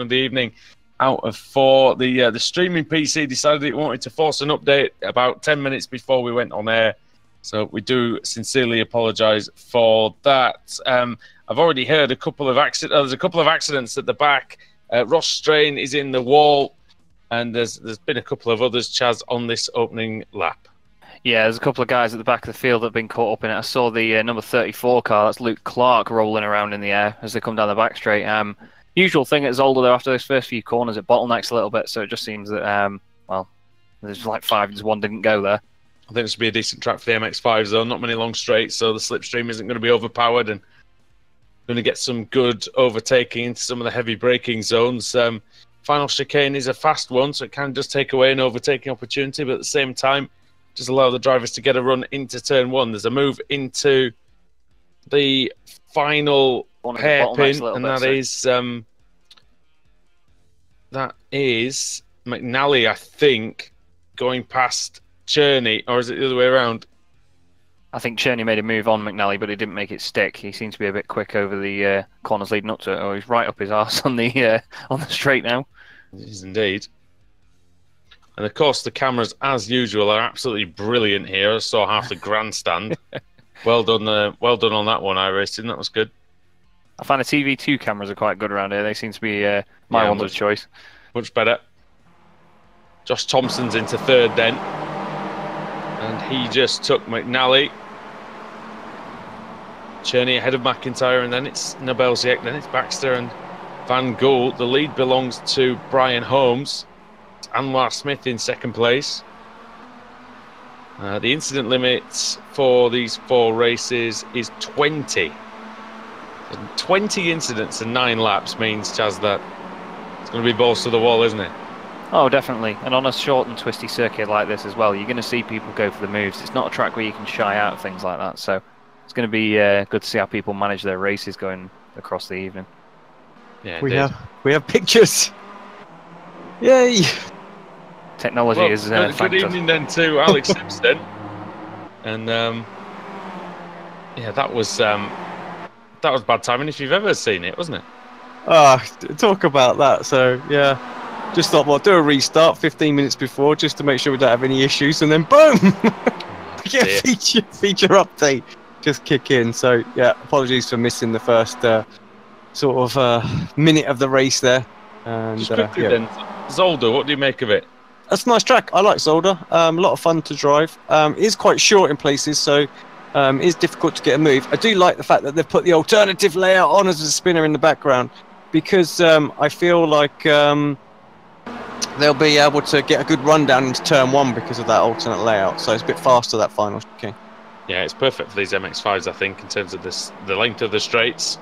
of the evening out of 4. The streaming PC decided it wanted to force an update about 10 minutes before we went on air. So we do sincerely apologise for that. I've already heard a couple of accidents. There's a couple of accidents at the back. Ross Strain is in the wall, and there's been a couple of others, Chaz, on this opening lap. Yeah, there's a couple of guys at the back of the field that have been caught up in it. I saw the number 34 car, that's Luke Clark, rolling around in the air as they come down the back straight. Usual thing at Zolder, though, after those first few corners, it bottlenecks a little bit, so it just seems that, well, there's like 5 and 1 didn't go there. I think this would be a decent track for the MX5s, though. Not many long straights, so the slipstream isn't going to be overpowered, and going to get some good overtaking into some of the heavy braking zones. Final chicane is a fast one, so it can just take away an overtaking opportunity, but at the same time, just allow the drivers to get a run into turn 1. There's a move into the final hairpin, and that is McNally, I think, going past Cherney, or is it the other way around? I think Cherney made a move on McNally, but he didn't make it stick. He seems to be a bit quick over the corners leading up to it. Oh, he's right up his arse on the straight now. It is indeed. And of course, the cameras, as usual, are absolutely brilliant here. I saw half the grandstand. Well done on that one, iRacing. That was good. I find the TV2 cameras are quite good around here. They seem to be my ones of choice. Much better. Josh Thompson's into 3rd then. And he just took McNally. Cherney ahead of McIntyre, and then it's Nabelziek, then it's Baxter and Van Gool. The lead belongs to Brian Holmes. Anwar Smith in 2nd place. The incident limit for these 4 races is 20. 20 incidents and 9 laps means, Chaz, that it's going to be balls to the wall, isn't it? Oh, definitely. And on a short and twisty circuit like this as well, you're going to see people go for the moves. It's not a track where you can shy out of things like that. So it's going to be good to see how people manage their races going across the evening. Yeah, we have pictures. Yay! Technology is good evening then to Alex Simpson. And yeah, that was bad timing if you've ever seen it, wasn't it? Talk about that. So yeah, just thought, well, do a restart 15 minutes before just to make sure we don't have any issues, and then boom, get feature update just kick in. So yeah, apologies for missing the first sort of minute of the race there. And just quickly then, Zolder, what do you make of it? That's a nice track. I like Zolder. A lot of fun to drive. It is quite short in places, so it is difficult to get a move. I do like the fact that they've put the alternative layout on as a spinner in the background, because I feel like they'll be able to get a good rundown into turn 1 because of that alternate layout. So it's a bit faster, that final chicane. Yeah, it's perfect for these MX5s, I think, in terms of the length of the straights.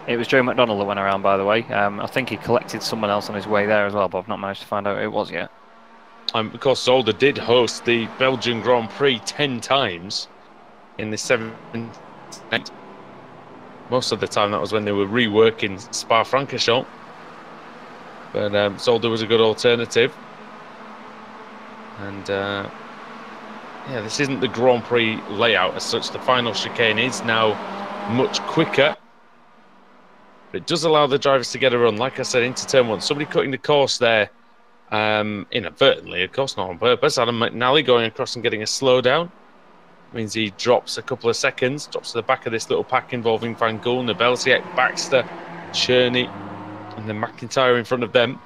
It was Joe McDonald that went around, by the way. I think he collected someone else on his way there as well, but I've not managed to find out who it was yet. Of course, Zolder did host the Belgian Grand Prix 10 times in the 7th. Most of the time, that was when they were reworking Spa-Francorchamps. But Zolder was a good alternative. And yeah, this isn't the Grand Prix layout as such. The final chicane is now much quicker. But it does allow the drivers to get a run, like I said, into turn 1. Somebody cutting the course there inadvertently, of course, not on purpose. Adam McNally going across and getting a slowdown. Means he drops a couple of seconds, drops to the back of this little pack involving Van Gool, Nabelziek, Baxter, Cherney, and then McIntyre in front of them.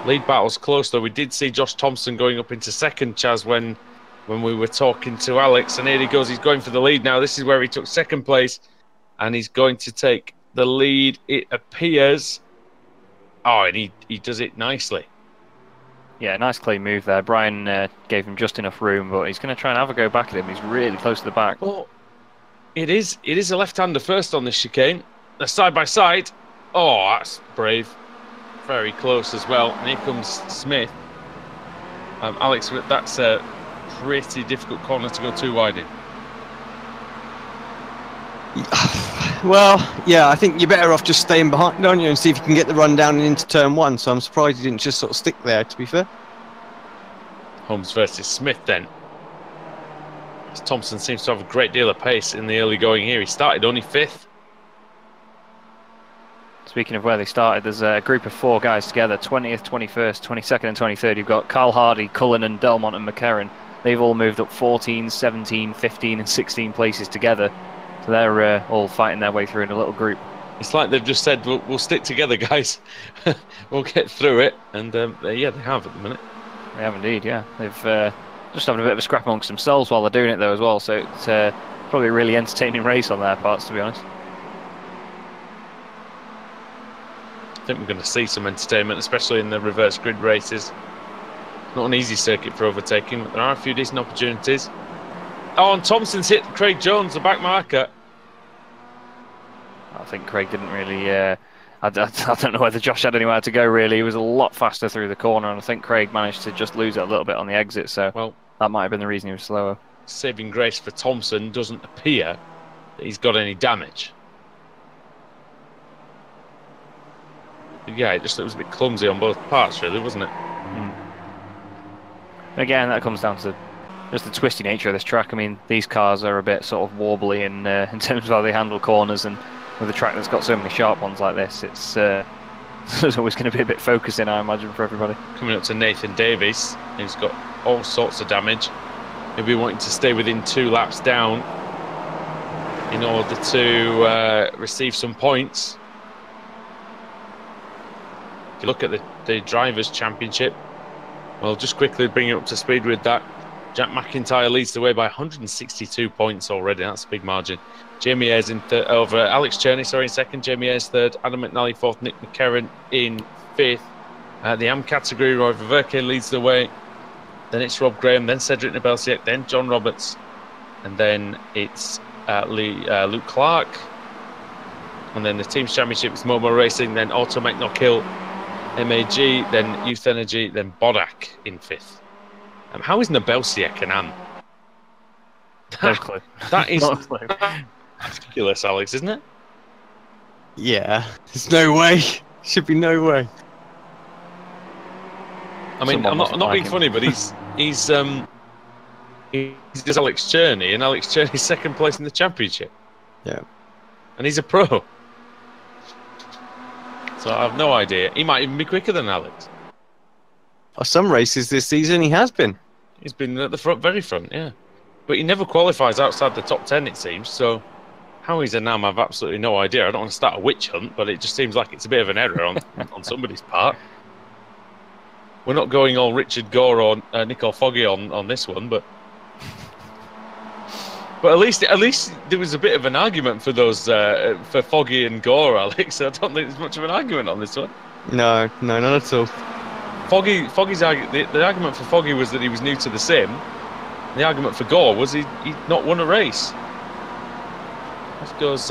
Lead battle's close, though. We did see Josh Thompson going up into 2nd, Chaz, when we were talking to Alex. And here he goes. He's going for the lead now. This is where he took 2nd place. And he's going to take the lead, it appears. Oh, and he does it nicely. Yeah, nice clean move there. Brian gave him just enough room, but he's going to try and have a go back at him. He's really close to the back. Well, it is a left-hander first on this chicane. They're side by side. Oh, that's brave. Very close as well. And here comes Smith. Alex, that's a pretty difficult corner to go too wide in. Well, yeah, I think you're better off just staying behind, don't you, and see if you can get the run down and into turn 1. So I'm surprised he didn't just sort of stick there, to be fair. Holmes versus Smith then. Thompson seems to have a great deal of pace in the early going here. He started only 5th. To speaking of where they started, there's a group of 4 guys together, 20th, 21st, 22nd and 23rd. You've got Carl Hardy, Cullinan, Delmont and McCarran. They've all moved up 14, 17, 15 and 16 places together. So they're all fighting their way through in a little group. It's like they've just said, we'll stick together, guys. We'll get through it. And yeah, they have at the minute. They have indeed, yeah. They've just having a bit of a scrap amongst themselves while they're doing it, though, as well. So it's probably a really entertaining race on their parts, to be honest. I think we're going to see some entertainment, especially in the reverse grid races. Not an easy circuit for overtaking, but there are a few decent opportunities. Oh, and Thompson's hit Craig Jones, the back marker. I think Craig didn't really... I don't know whether Josh had anywhere to go, really. He was a lot faster through the corner, and I think Craig managed to just lose it a little bit on the exit, so well, that might have been the reason he was slower. Saving grace for Thompson, doesn't appear that he's got any damage. Yeah, it just was a bit clumsy on both parts, really, wasn't it? Again, that comes down to just the twisty nature of this track. I mean, these cars are a bit sort of wobbly in terms of how they handle corners, and with a track that's got so many sharp ones like this, it's there's always going to be a bit focusing, I imagine, for everybody. Coming up to Nathan Davies, who's got all sorts of damage. He'll be wanting to stay within 2 laps down in order to receive some points. If you look at the Drivers' Championship, well, just quickly bring it up to speed with that. Jack McIntyre leads the way by 162 points already. That's a big margin. Jamie Ayres in third, over Alex Cherney, sorry, in second. Jamie Ayres third. Adam McNally fourth. Nick McCarran in fifth. The AM category, Roy Ververke leads the way. Then it's Rob Graham, then Cedric Nebelsiak, then John Roberts. And then it's Luke Clark. And then the Team's Championship is Momo Racing, then Auto Knockhill, MAG, then Youth Energy, then Bodak in fifth. How is Nebelsiak an AM? That is ridiculous, Alex, isn't it? Yeah, there's no way. Should be no way. I mean, I'm not being funny, but he's just Alex Cherney, and Alex Cherney's second place in the championship. Yeah, and he's a pro, so I have no idea. He might even be quicker than Alex. Some races this season he has been. He's been at the front, very front, yeah. But he never qualifies outside the top 10, it seems. So how he's a NAM, I've absolutely no idea. I don't want to start a witch hunt, but it just seems like it's a bit of an error on somebody's part. We're not going all Richard Gore or Nicole Foggy on this one, but at least there was a bit of an argument for those for Foggy and Gore, Alex. I don't think there's much of an argument on this one. No, not at all. Foggy's the argument for Foggy was that he was new to the sim. The argument for Gore was he'd not won a race. Off goes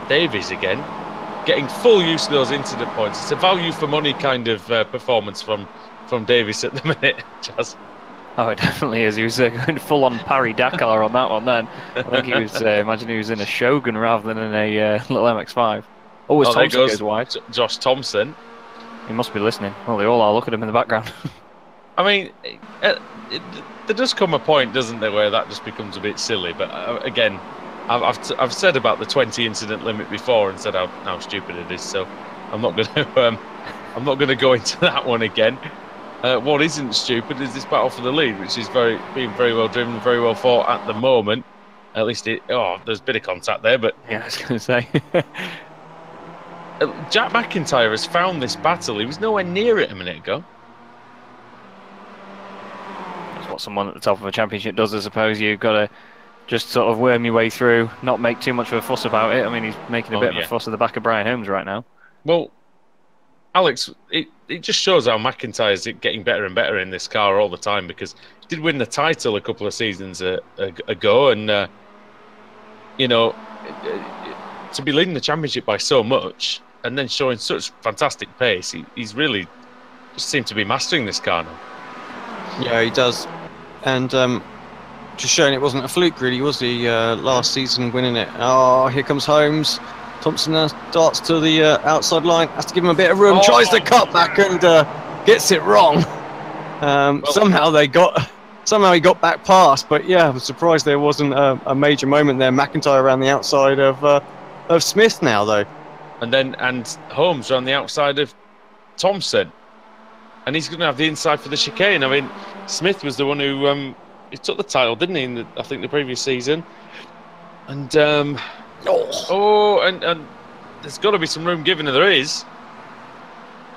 Davies again, getting full use of those incident points. It's a value for money kind of performance from Davies at the minute, Chaz. Oh, it definitely is. He was going full on Parry Dakar on that one then. I think he was, imagine he was in a Shogun rather than in a little MX5. Thompson goes wide. Josh Thompson. He must be listening. Well, they all are. Look at him in the background. I mean, there does come a point, doesn't there, where that just becomes a bit silly. But again, I've said about the 20 incident limit before and said how stupid it is. So I'm not going to go into that one again. What isn't stupid is this battle for the lead, which is being very well driven, very well fought at the moment. At least there's a bit of contact there, but yeah, I was going to say. Jack McIntyre has found this battle. He was nowhere near it a minute ago. That's what someone at the top of a championship does, I suppose. You've got to just sort of worm your way through, not make too much of a fuss about it. I mean, he's making a bit of a fuss at the back of Brian Holmes right now. Well, Alex, it just shows how McIntyre's getting better and better in this car all the time, because he did win the title a couple of seasons ago, and to be leading the championship by so much and then showing such fantastic pace, he's really just seemed to be mastering this car now. Yeah, he does, and just showing it wasn't a fluke, really, was he? Last season, winning it. Oh, here comes Holmes. Thompson darts to the outside line, has to give him a bit of room, tries to cut back and gets it wrong. Somehow he got back past, but yeah, I was surprised there wasn't a major moment there. McIntyre around the outside of Smith now, though. and Holmes are on the outside of Thompson, and he's going to have the inside for the chicane. I mean, Smith was the one who he took the title, didn't he? I think the previous season, and and there's got to be some room given, and there is.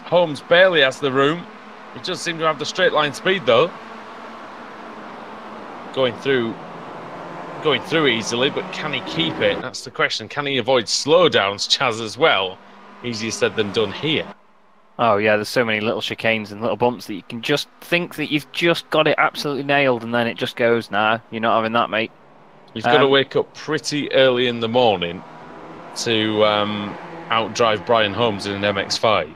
Holmes barely has the room. He does seem to have the straight line speed though. Going through easily, but can he keep it? That's the question. Can he avoid slowdowns, Chaz, as well? Easier said than done here. Oh yeah, there's so many little chicanes and little bumps that you can just think that you've just got it absolutely nailed, and then it just goes, nah, you're not having that, mate. You've got to wake up pretty early in the morning to outdrive Brian Holmes in an MX5.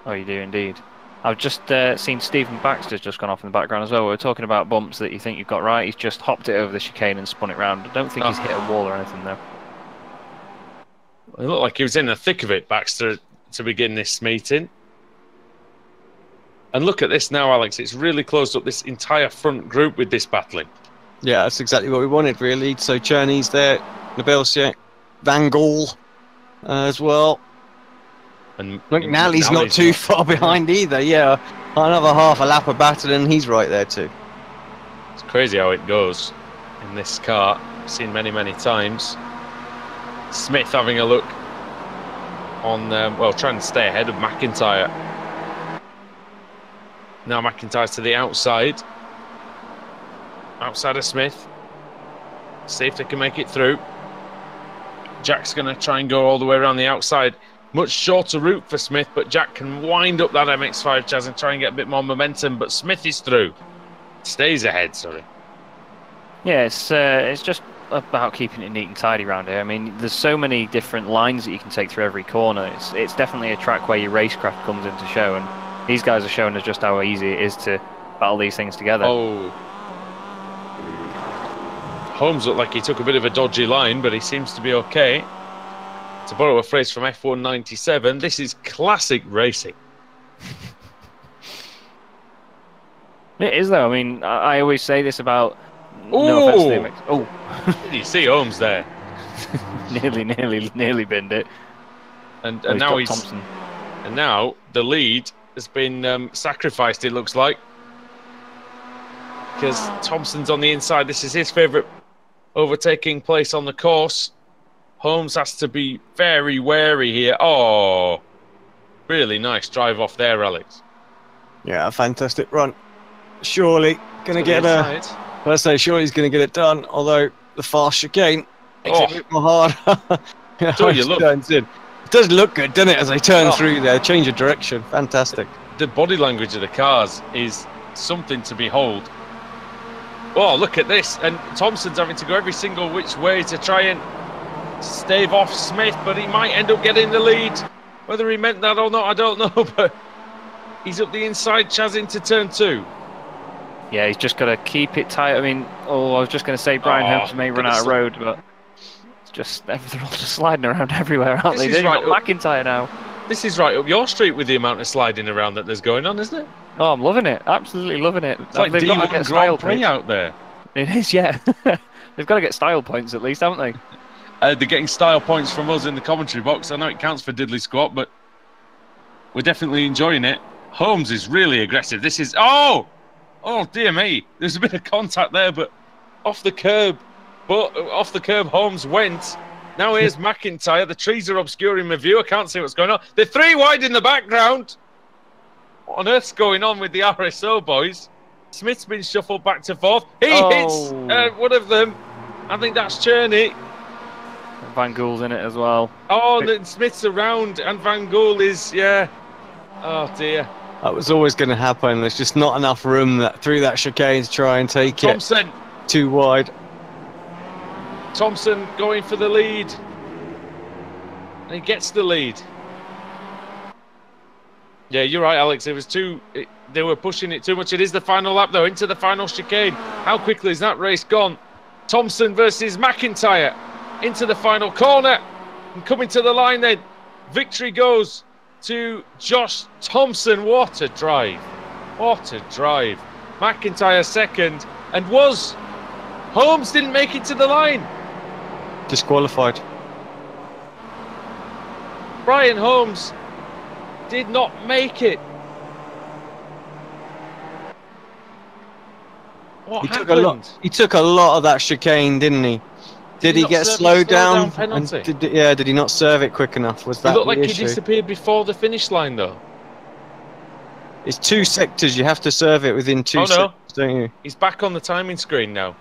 Oh, you do indeed. I've just seen Stephen Baxter's just gone off in the background as well. We're talking about bumps that you think you've got right. He's just hopped it over the chicane and spun it round. I don't think he's hit a wall or anything, though. It looked like he was in the thick of it, Baxter, to begin this meeting. And look at this now, Alex. It's really closed up this entire front group with this battling. Yeah, that's exactly what we wanted, really. So Cherney's there, Nabelsiak, Van Gaal as well. And McNally's not too far behind either. Yeah, another half a lap of battle, and he's right there too. It's crazy how it goes in this car. I've seen many times. Smith having a look on, trying to stay ahead of McIntyre. Now McIntyre's to the outside. Outside of Smith. See if they can make it through. Jack's going to try and go all the way around the outside. Much shorter route for Smith, but Jack can wind up that MX5, Chaz, and try and get a bit more momentum. But Smith is through. Stays ahead, sorry. Yeah, it's just about keeping it neat and tidy around here. I mean, there's so many different lines that you can take through every corner. It's definitely a track where your racecraft comes into show, and these guys are showing us just how easy it is to battle these things together. Oh. Holmes looked like he took a bit of a dodgy line, but he seems to be okay. To borrow a phrase from F197, this is classic racing. It is, though. I mean, I always say this about... No offense to the MX. Oh. You see Holmes there. nearly binned it. And now he's... Thompson. And now the lead has been sacrificed, it looks like. Because Thompson's on the inside. This is his favourite overtaking place on the course. Holmes has to be very wary here. Oh, really nice drive off there, Alex. Yeah, a fantastic run. Surely going to get a... Let's say surely he's going to get it done, although the fast chicane makes it a bit more hard. Turns in. It does look good, doesn't it, as they turn through there, change of direction. Fantastic. The body language of the cars is something to behold. Oh, look at this. And Thompson's having to go every single which way to try and stave off Smith, but he might end up getting the lead. Whether he meant that or not, I don't know, but he's up the inside, Chaz, into turn 2. Yeah, he's just got to keep it tight. I mean, I was just going to say Brian Holmes may run out of road, but it's just, they're all just sliding around everywhere, aren't they? They've got McIntyre now. This is right up your street with the amount of sliding around that there's going on, isn't it? Oh, I'm loving it. Absolutely loving it. It's like D1 Grand Prix out there. It is, yeah. They've got to get style points at least, haven't they? They're getting style points from us in the commentary box. I know it counts for diddly squat, but we're definitely enjoying it. Holmes is really aggressive. This is... Oh, dear me. There's a bit of contact there, but off the curb. But off the curb, Holmes went. Now here's McIntyre. The trees are obscuring my view. I can't see what's going on. They're 3 wide in the background. What on earth's going on with the RSO boys? Smith's been shuffled back to fourth. He hits one of them. I think that's Cherney. Van Gaal's in it as well. Oh, then Smith's around, and Van Gaal is, yeah. Oh, dear. That was always going to happen. There's just not enough room through that chicane to try and take Thompson. it. Too wide. Thompson going for the lead. And he gets the lead. Yeah, you're right, Alex. It was they were pushing it too much. It is the final lap, though, into the final chicane. How quickly is that race gone? Thompson versus McIntyre into the final corner. And coming to the line then. Victory goes to Josh Thompson. What a drive. What a drive. McIntyre second. And Holmes didn't make it to the line. Disqualified. Brian Holmes did not make it. What happened? He took a lot of that chicane, didn't he? Did he get slowed down? Penalty? Did he not serve it quick enough? Was that It looked the like issue? he disappeared before the finish line, though. It's 2 sectors. You have to serve it within 2 sectors, don't you? He's back on the timing screen now.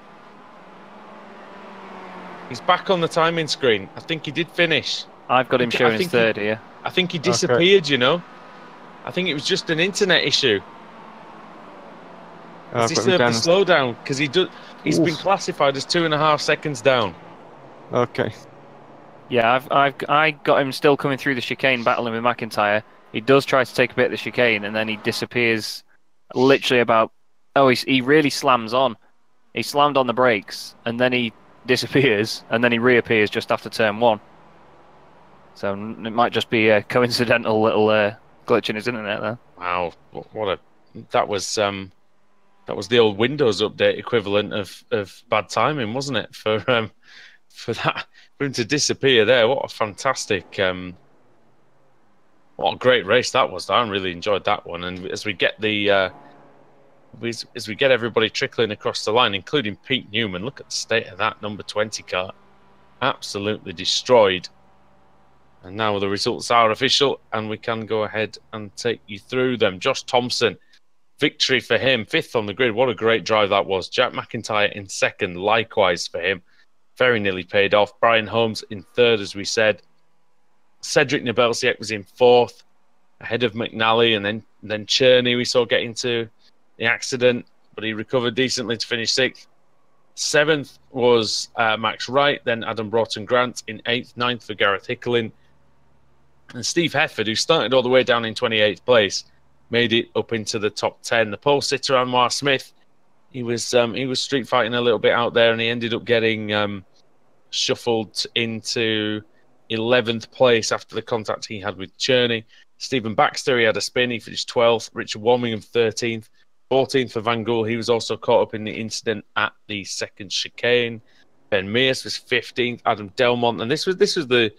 He's back on the timing screen. I think he did finish. I've got him showing his third here. I think he disappeared, you know. I think it was just an internet issue. He served the slowdown because he's been classified as 2.5 seconds down. Okay. Yeah, I got him still coming through the chicane, battling with McIntyre. He does try to take a bit of the chicane, and then he disappears. Literally about. Oh, he really slams on. He slammed on the brakes, and then he disappears, and then he reappears just after turn 1. So it might just be a coincidental little glitch in his internet there. Wow, that was the old Windows update equivalent of bad timing, wasn't it? For him to disappear there. What a fantastic, what a great race that was. I really enjoyed that one. And as we get everybody trickling across the line, including Pete Newman, look at the state of that number 20 car, absolutely destroyed. And now the results are official, and we can go ahead and take you through them. Josh Thompson, victory for him, 5th on the grid. What a great drive that was. Jack McIntyre in 2nd, likewise for him. Very nearly paid off. Brian Holmes in 3rd, as we said. Cedric Nebelsiak was in 4th, ahead of McNally, and then Cherney we saw get into the accident, but he recovered decently to finish 6th. 7th was Max Wright, then Adam Broughton-Grant in 8th, 9th for Gareth Hickelin. And Steve Hefford, who started all the way down in 28th place, made it up into the top 10. The pole sitter, Anwar Smith, he was street fighting a little bit out there, and he ended up getting shuffled into 11th place after the contact he had with Cherney. Stephen Baxter, he had a spin, he finished 12th. Richard Warmingham 13th. 14th for Van Gool, he was also caught up in the incident at the 2nd chicane. Ben Mears was 15th. Adam Delmont, and this was the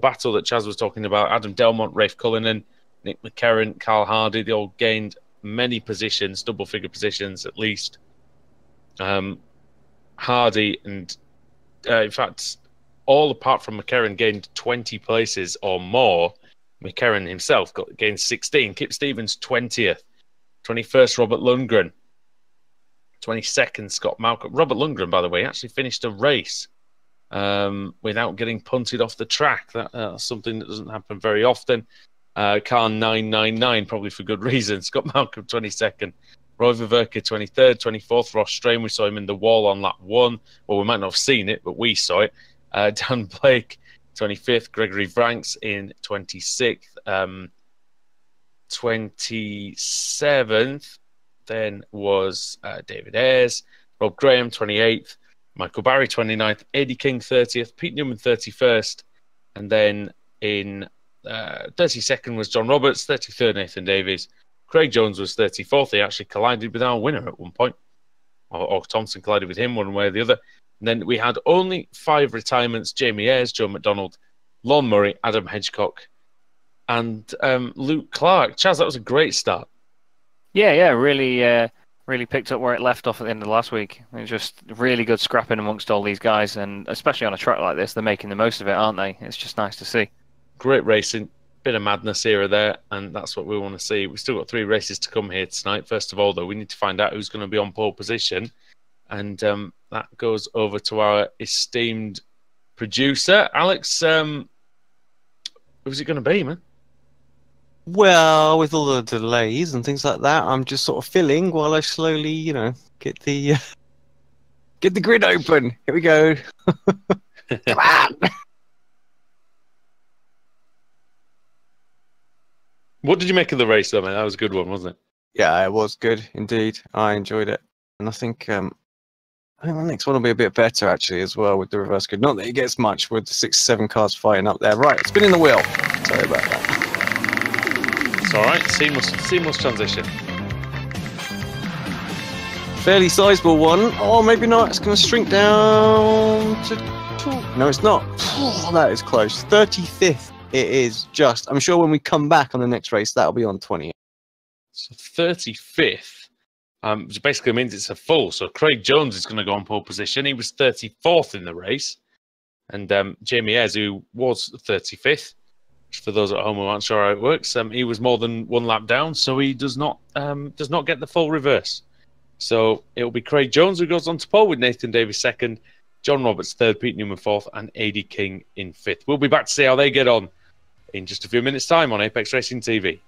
battle that Chaz was talking about. Adam Delmont, Rafe Cullinan, Nick McCarron, Carl Hardy, they all gained many positions, double-figure positions at least. Hardy and, in fact, all apart from McCarron gained 20 places or more. McCarron himself gained 16. Kip Stevens, 20th. 21st, Robert Lundgren. 22nd, Scott Malcolm. Robert Lundgren, by the way, actually finished a race without getting punted off the track. That's something that doesn't happen very often. Car 999, probably for good reason. Scott Malcolm, 22nd. Roy Viverka, 23rd. 24th, Ross Strain. We saw him in the wall on lap 1. Well, we might not have seen it, but we saw it. Dan Blake, 25th. Gregory Vranks in 26th. 27th then was David Ayres. Rob Graham, 28th. Michael Barry, 29th. Eddie King, 30th. Pete Newman, 31st. And then in 32nd was John Roberts. 33rd, Nathan Davies. Craig Jones was 34th. He actually collided with our winner at one point. Or Thompson collided with him one way or the other. And then we had only 5 retirements. Jamie Ayres, Joe McDonald, Lon Murray, Adam Hedgecock, and Luke Clark. Chaz, that was a great start. Yeah, really picked up where it left off at the end of last week. It was just really good scrapping amongst all these guys, and especially on a track like this, they're making the most of it, aren't they? It's just nice to see. Great racing, bit of madness here or there, and that's what we want to see. We've still got 3 races to come here tonight. First of all, though, we need to find out who's going to be on pole position, and that goes over to our esteemed producer. Alex, who's it going to be, man? Well, with all the delays and things like that, I'm just sort of filling while I slowly, get the grid open. Here we go. Come on. What did you make of the race, though, man? That was a good one, wasn't it? Yeah, it was good indeed. I enjoyed it, and I think the next one will be a bit better actually as well with the reverse grid. Not that it gets much with the 6-7 cars fighting up there. Right, spinning the wheel. Sorry about that. It's all right. Seamless transition. Fairly sizable one. Oh, maybe not. It's going to shrink down to 2. No, it's not. Oh, that is close. 35th it is just. I'm sure when we come back on the next race, that'll be on 20. So 35th, which basically means it's a full. So Craig Jones is going to go on pole position. He was 34th in the race. And Jamie Ayres, who was 35th, for those at home who aren't sure how it works, he was more than one lap down, so he does not get the full reverse. So it'll be Craig Jones who goes on to pole with Nathan Davis second, John Roberts third, Pete Newman fourth, and AD King in fifth. We'll be back to see how they get on in just a few minutes' time on Apex Racing TV.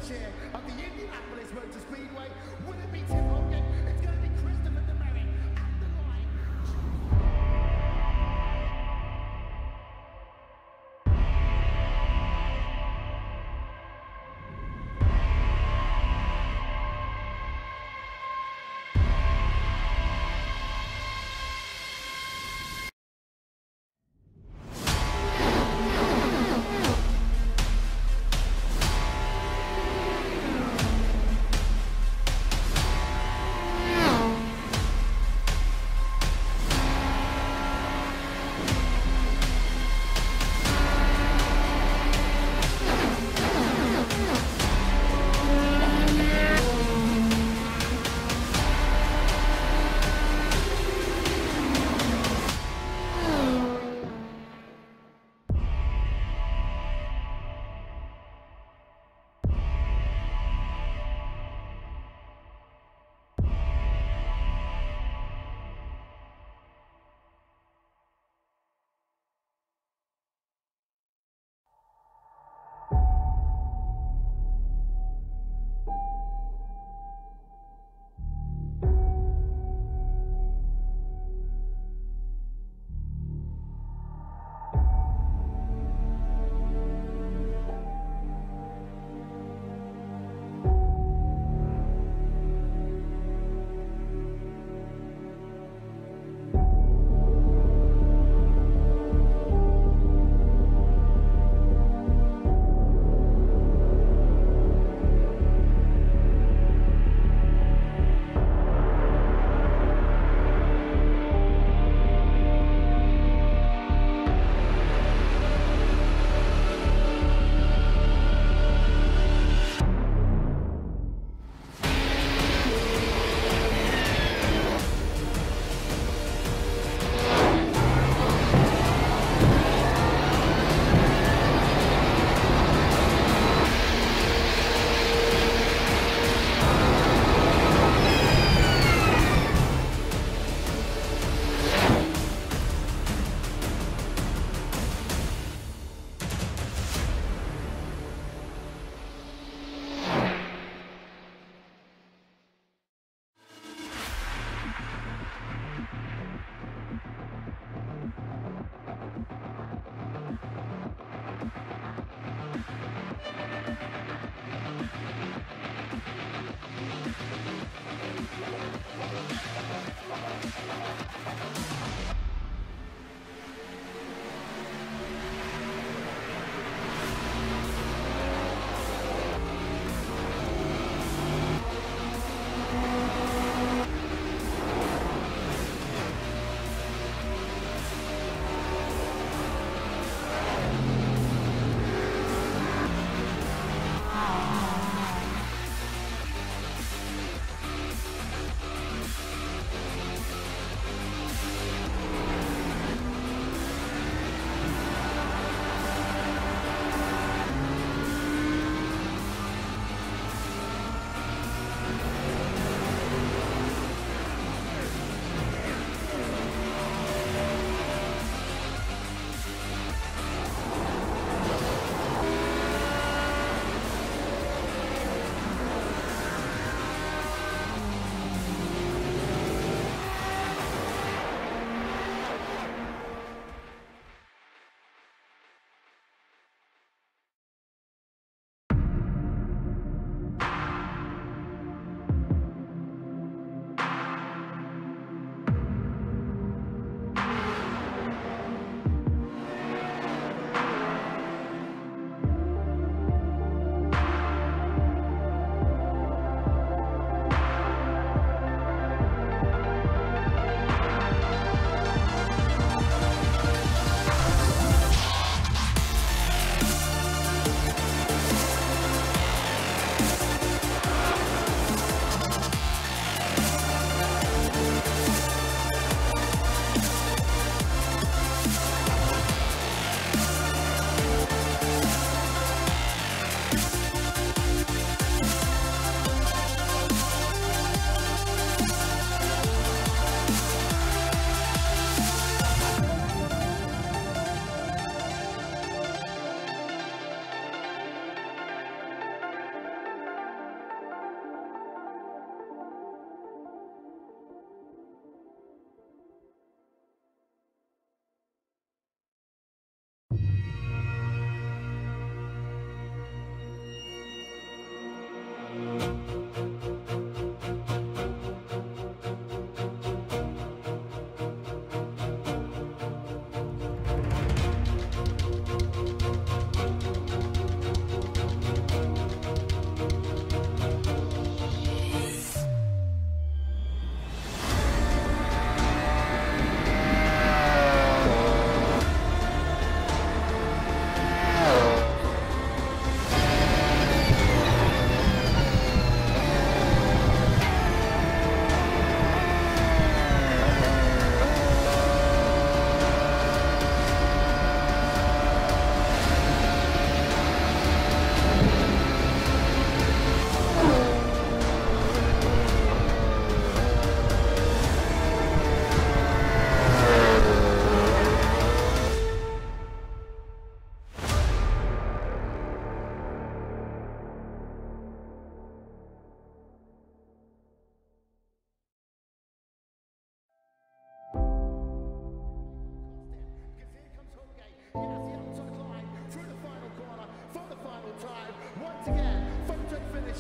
chair of the Indianapolis Motor Speedway. Will it be Tim Hogan? It's going to be Christopher DeMerrick at the line.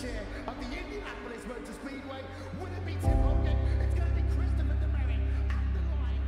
chair of the Indianapolis Motor Speedway. Will it be Tim Hogan? It's going to be Christopher DeMary at the line.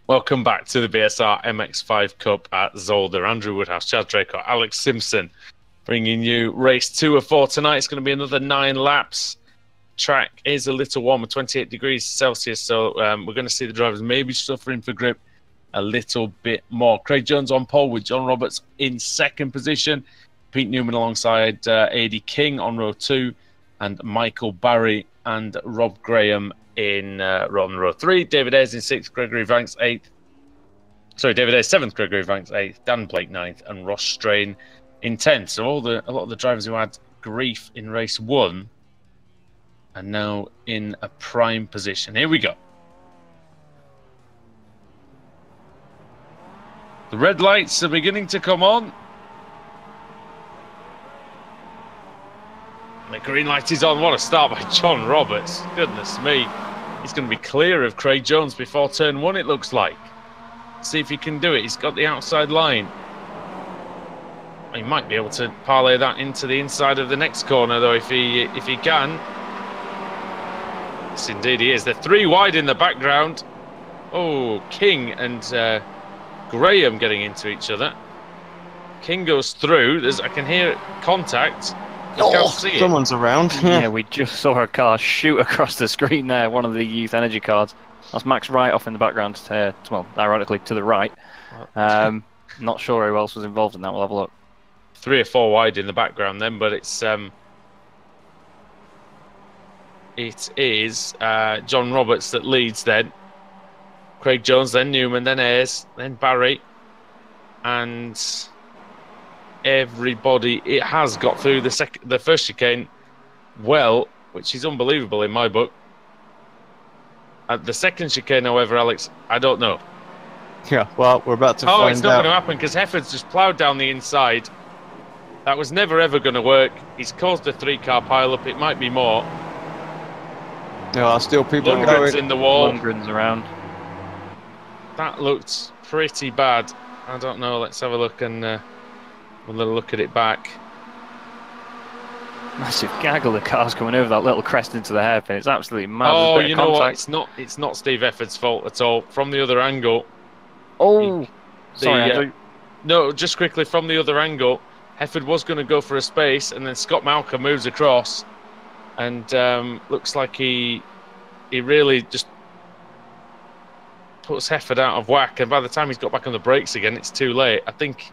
Welcome back to the BSR MX5 Cup at Zolder. Andrew Woodhouse, Chad Draco, Alex Simpson, bringing you race 2 of 4 tonight. It's going to be another 9 laps. Track is a little warmer, 28 degrees Celsius, so we're going to see the drivers maybe suffering for grip a little bit more. Craig Jones on pole with John Roberts in second position. Pete Newman alongside A.D. King on row 2, and Michael Barry and Rob Graham in on row 3. David Ayres in 6th, Gregory Vanks 8th. Sorry, David Ayres 7th, Gregory Vanks 8th, Dan Blake 9th, and Ross Strain in 10th. So a lot of the drivers who had grief in race 1 are now in a prime position. Here we go. The red lights are beginning to come on. The green light is on. What a start by John Roberts. Goodness me. He's going to be clear of Craig Jones before turn 1, it looks like. See if he can do it. He's got the outside line. He might be able to parlay that into the inside of the next corner, though, if he can. Yes, indeed he is. They're 3 wide in the background. Oh, King and Graham getting into each other. King goes through. I can hear contact. You can't see it. Someone's around. Yeah, we just saw a car shoot across the screen there, one of the Youth Energy cards. That's Max Wright off in the background, well, ironically, to the right. Not sure who else was involved in that. We'll have a look. 3 or 4 wide in the background then, but it is John Roberts that leads then. Craig Jones, then Newman, then Ayres, then Barry. And everybody, it has got through the first chicane well, which is unbelievable in my book. At the second chicane, however, Alex, I don't know. Yeah, well, we're about to find out. Oh, it's not going to happen because Hefford's just ploughed down the inside. That was never ever going to work. He's caused a 3-car pile-up. It might be more. There are still people Lundgren's going. in the wall. Lundgren's around. That looked pretty bad. I don't know. Let's have a look and we'll look at it back. Massive gaggle of cars coming over that little crest into the hairpin. It's absolutely mad. Oh, you know what? It's not Steve Efford's fault at all. From the other angle. Oh, sorry, Andrew. No, just quickly from the other angle, Hefford was going to go for a space, and then Scott Malcolm moves across, and looks like he really just puts Hefford out of whack. And by the time he's got back on the brakes again, it's too late. I think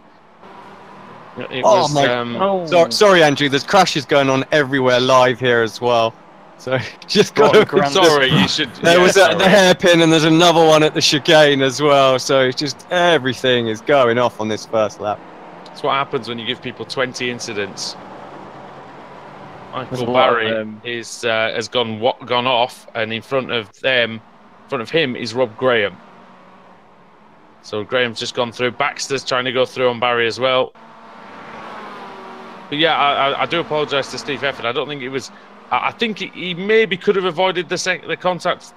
it was. Sorry, Andrew. There's crashes going on everywhere live here as well. So just got to. Sorry, you should. There was the hairpin, and there's another one at the chicane as well. So it's just everything is going off on this first lap. That's what happens when you give people 20 incidents. Michael Barry has gone off, and in front of him is Rob Graham. So Graham's just gone through. Baxter's trying to go through on Barry as well. But yeah, I do apologise to Steve Efford. I don't think it was. I think he maybe could have avoided the second contact,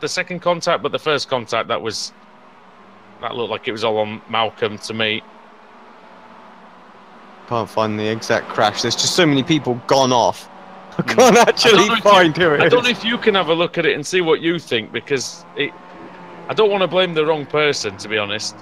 but the first contact that looked like it was all on Malcolm to me. Can't find the exact crash. There's just so many people gone off. I can't actually find who it is. I don't know if you can have a look at it and see what you think, because I don't want to blame the wrong person, to be honest.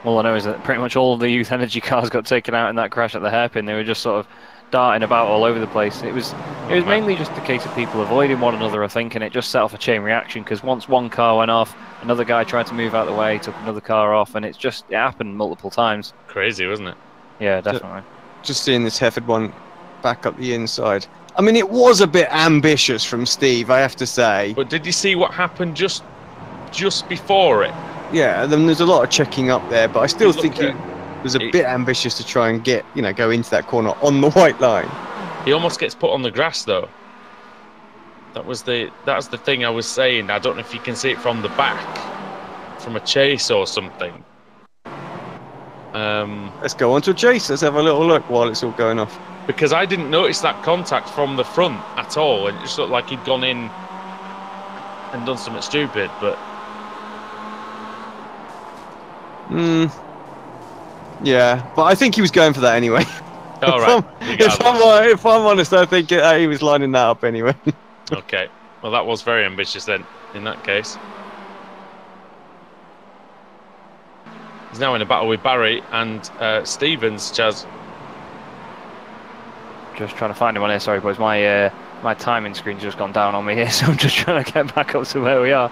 All I know is that pretty much all of the Youth Energy cars got taken out in that crash at the hairpin. They were just sort of darting about all over the place. It was mainly just a case of people avoiding one another, I think, and it just set off a chain reaction, because once one car went off, another guy tried to move out of the way, took another car off, and it happened multiple times. Crazy, wasn't it? Yeah, definitely. Just seeing this Hefford one back up the inside. I mean, it was a bit ambitious from Steve, I have to say. But did you see what happened just before it? Yeah, then there's a lot of checking up there, but I still think he was a bit ambitious to try and go into that corner on the white line. He almost gets put on the grass, though. That's the thing I was saying. I don't know if you can see it from the back, from a chase or something. Let's go on to a chase. Let's have a little look while it's all going off. Because I didn't notice that contact from the front at all. It just looked like he'd gone in and done something stupid, but... Yeah, but I think he was going for that anyway. All right. If I'm honest, I think he was lining that up anyway. Okay. Well, that was very ambitious then, in that case. He's now in a battle with Barry and Stevens, Chaz. Just trying to find him on here. Sorry, boys. My timing screen's just gone down on me here, so I'm just trying to get back up to where we are.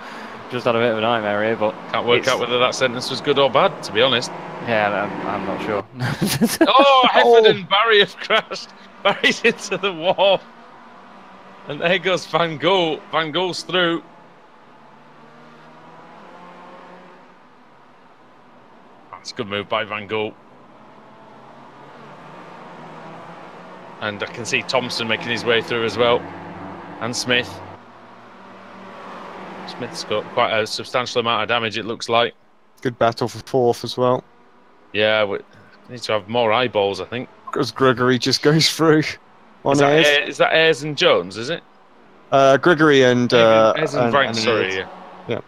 Just had a bit of a nightmare here, but can't work out whether that sentence was good or bad, to be honest. Yeah, I'm not sure. Hefford and Barry have crashed. Barry's into the wall, and there goes Van Gogh. Van Gogh's through. That's a good move by Van Gogh. And I can see Thompson making his way through as well, and Smith. Smith's got quite a substantial amount of damage, it looks like. Good battle for fourth as well. Yeah, we need to have more eyeballs, I think. Because Gregory just goes through on Ayres. Is that Ayres and Jones, is it? Gregory and... Ayres and Frank, sorry. Yeah.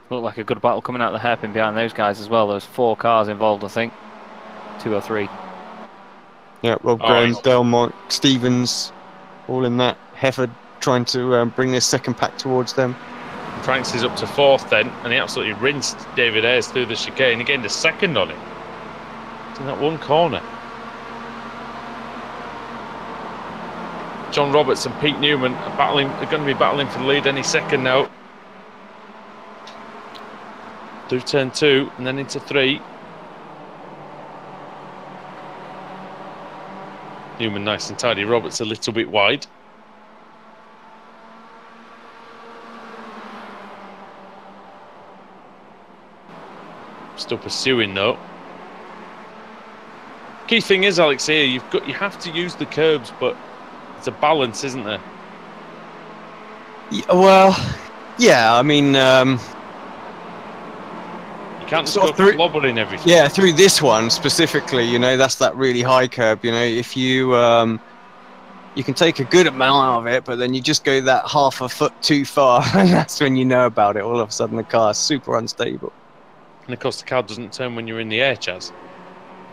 Looked like a good battle coming out of the hairpin behind those guys as well. There was 4 cars involved, I think. 2 or 3. Yeah, Rob Graham, Delmont, Stevens, all in that. Hefford trying to bring this second pack towards them. Franks is up to 4th then, and he absolutely rinsed David Ayres through the chicane. He gained a second on him. It's in that one corner. John Roberts and Pete Newman are going to be battling for the lead any second now. Through turn 2 and then into 3. Newman nice and tidy. Roberts a little bit wide. Still pursuing though. Key thing is, Alex, here you have to use the curbs, but it's a balance, isn't there? Yeah, well, yeah. I mean, you can't just go clobbering everything. Yeah, through this one specifically, you know, that's that really high curb. You know, if you you can take a good amount out of it, but then you just go that half a foot too far, and that's when you know about it. All of a sudden, the car is super unstable. And of course, the car doesn't turn when you're in the air, Chaz.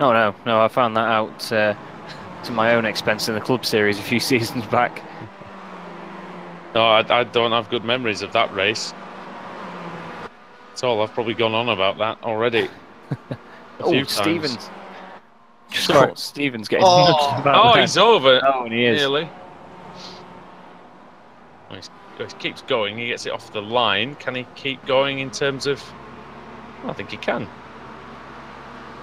No, I found that out to my own expense in the club series a few seasons back. No, I don't have good memories of that race. That's all. I've probably gone on about that already. Stevens. Just Sorry. caught Stevens getting nudged about Oh, the he's over. Oh, and he is. Nearly. Well, he keeps going. He gets it off the line. Can he keep going in terms of... I think he can.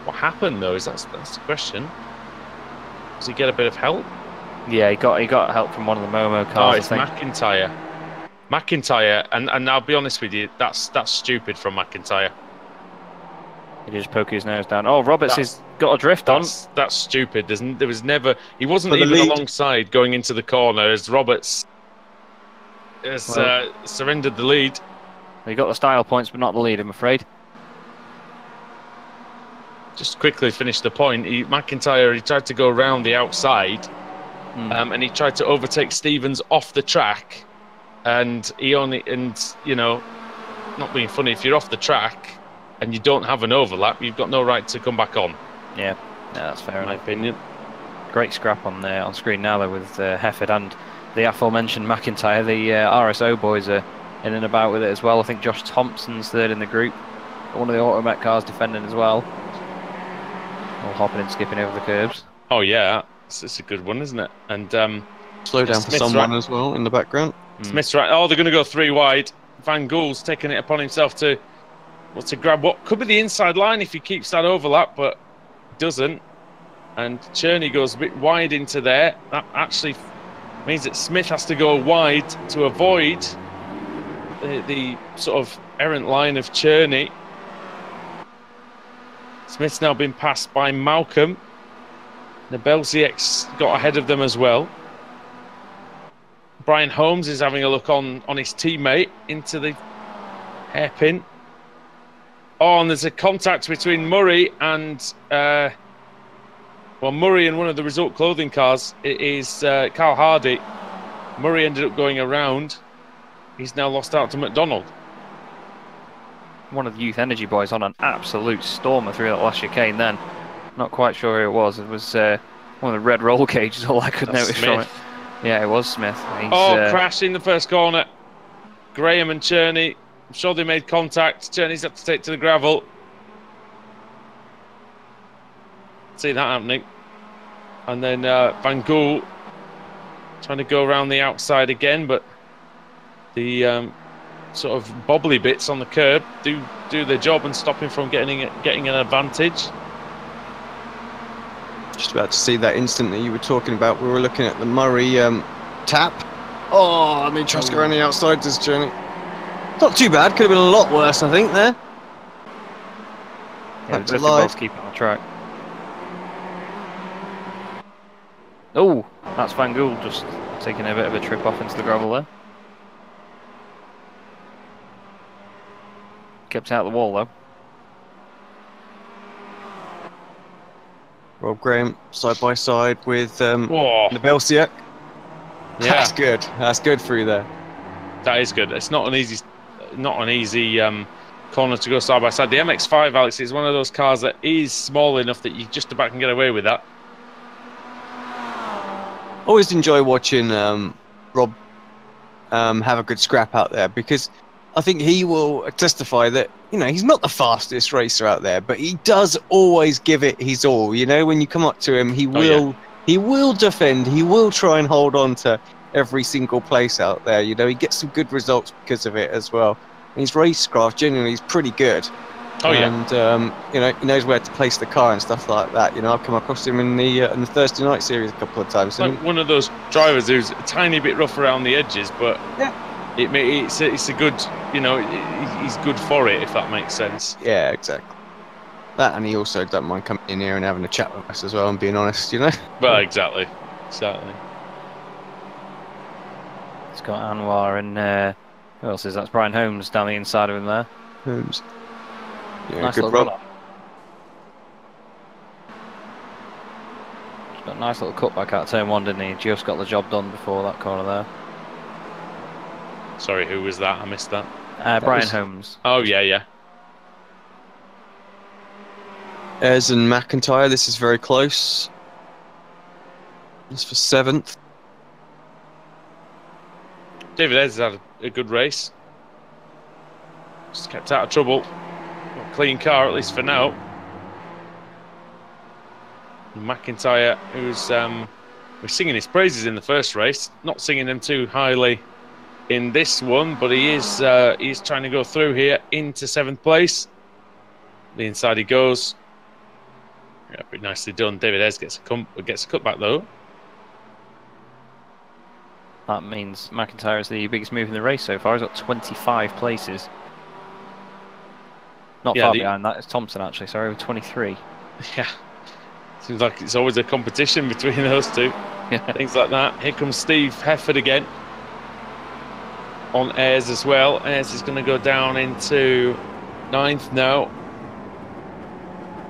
What happened though? That's the question. Does he get a bit of help? Yeah, he got help from one of the Momo cars. Oh, it's McIntyre. McIntyre, and I'll be honest with you, that's stupid from McIntyre. He just poke his nose down. Oh, Roberts has got a drift on. That's stupid. There was never. He wasn't even alongside going into the corner as Roberts has surrendered the lead. He got the style points, but not the lead, I'm afraid. Just quickly finish the point. McIntyre tried to go around the outside, and he tried to overtake Stevens off the track, and you know, not being funny, if you're off the track and you don't have an overlap, you've got no right to come back on. Yeah, that's fair in my opinion. Great scrap on screen now though with Hefford and the aforementioned McIntyre. The RSO boys are in and about with it as well. I think Josh Thompson's third in the group. One of the Automet cars defending as well. All hopping and skipping over the curbs. Oh yeah, it's a good one, isn't it? And slow down for someone as well in the background. Smith's right. Oh, they're going to go 3 wide. Van Gool's taking it upon himself to grab what could be the inside line if he keeps that overlap, but doesn't. And Cherney goes a bit wide into there. That actually means that Smith has to go wide to avoid the sort of errant line of Cherney. Smith's now been passed by Malcolm. The Belziek's got ahead of them as well. Brian Holmes is having a look on his teammate into the hairpin. Oh, and there's a contact between Murray and Murray and one of the Result Clothing cars. It is Carl Hardy. Murray ended up going around. He's now lost out to McDonald. One of the Youth Energy boys on an absolute stormer through that last chicane then. Not quite sure who it was. It was one of the red roll cages, all I could notice from it. Yeah, it was Smith. Crash in the first corner. Graham and Cherney. I'm sure they made contact. Cherney's had to take to the gravel. See that happening. And then Van Gool trying to go around the outside again, but the sort of bobbly bits on the curb do their job and stop him from getting an advantage. Just about to see that instant that you were talking about. We were looking at the Murray tap. Oh, I mean, tries to go around the outside this journey. Not too bad. Could have been a lot worse, I think, there. Yeah, just both keep on the track. Oh, that's Van Gool just taking a bit of a trip off into the gravel there. Kept out the wall though. Rob Graham side by side with the Belziek. Yeah, that's good. That's good through there. That is good. It's not an easy corner to go side by side. The MX5, Alex, is one of those cars that is small enough that you just about can get away with that. Always enjoy watching Rob have a good scrap out there, because I think he will testify that, you know, he's not the fastest racer out there, but he does always give it his all. You know, when you come up to him, he will He will defend. He will try and hold on to every single place out there. You know, he gets some good results because of it as well. And his racecraft genuinely is pretty good. Oh yeah. And you know, he knows where to place the car and stuff like that. You know, I've come across him in the Thursday night series a couple of times. Like one of those drivers who's a tiny bit rough around the edges, but it's a good, you know, he's good for it, if that makes sense. Yeah, exactly. That, and he also don't mind coming in here and having a chat with us as well and being honest, you know. Well, exactly. It's got Anwar and who else is that? It's Brian Holmes down the inside of him there. Holmes. Yeah, Nice good little run. run. He's got a nice little cutback out of turn one, didn't he? Just got the job done before that corner there. Sorry, who was that? I missed that. Brian Holmes. Oh yeah. Ez and McIntyre, this is very close. It's for 7th. David Ez had a good race. Just kept out of trouble. Got a clean car, at least for now. McIntyre, who's was singing his praises in the first race, not singing them too highly in this one, but he's trying to go through here into 7th place. The inside he goes. Yeah, pretty nicely done. David Ez gets a cutback though. That means McIntyre is the biggest move in the race so far. He's got 25 places. Not far behind that. It's Thompson actually. Sorry, with 23. Yeah. Seems like it's always a competition between those two. Things like that. Here comes Steve Hefford again. On Ayres as well. Ayres is going to go down into 9th now.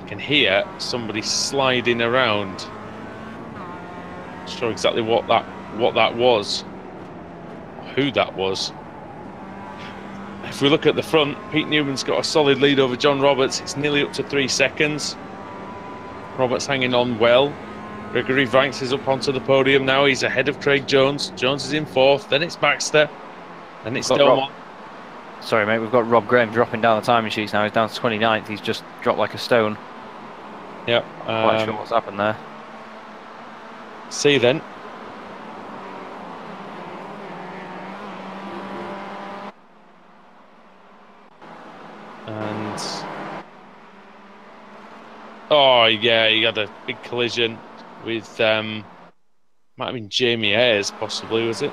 You can hear somebody sliding around. Not sure exactly what that was, or who that was. If we look at the front, Pete Newman's got a solid lead over John Roberts. It's nearly up to 3 seconds. Roberts hanging on well. Gregory Vanks is up onto the podium now. He's ahead of Craig Jones. Jones is in 4th. Then it's Baxter. Then it's Delmont. Sorry, mate. We've got Rob Graham dropping down the timing sheets now. He's down to 29th. He's just dropped like a stone. Yep. Quite sure what's happened there. See then. And oh yeah, he had a big collision with might have been Jamie Ayres, possibly, was it?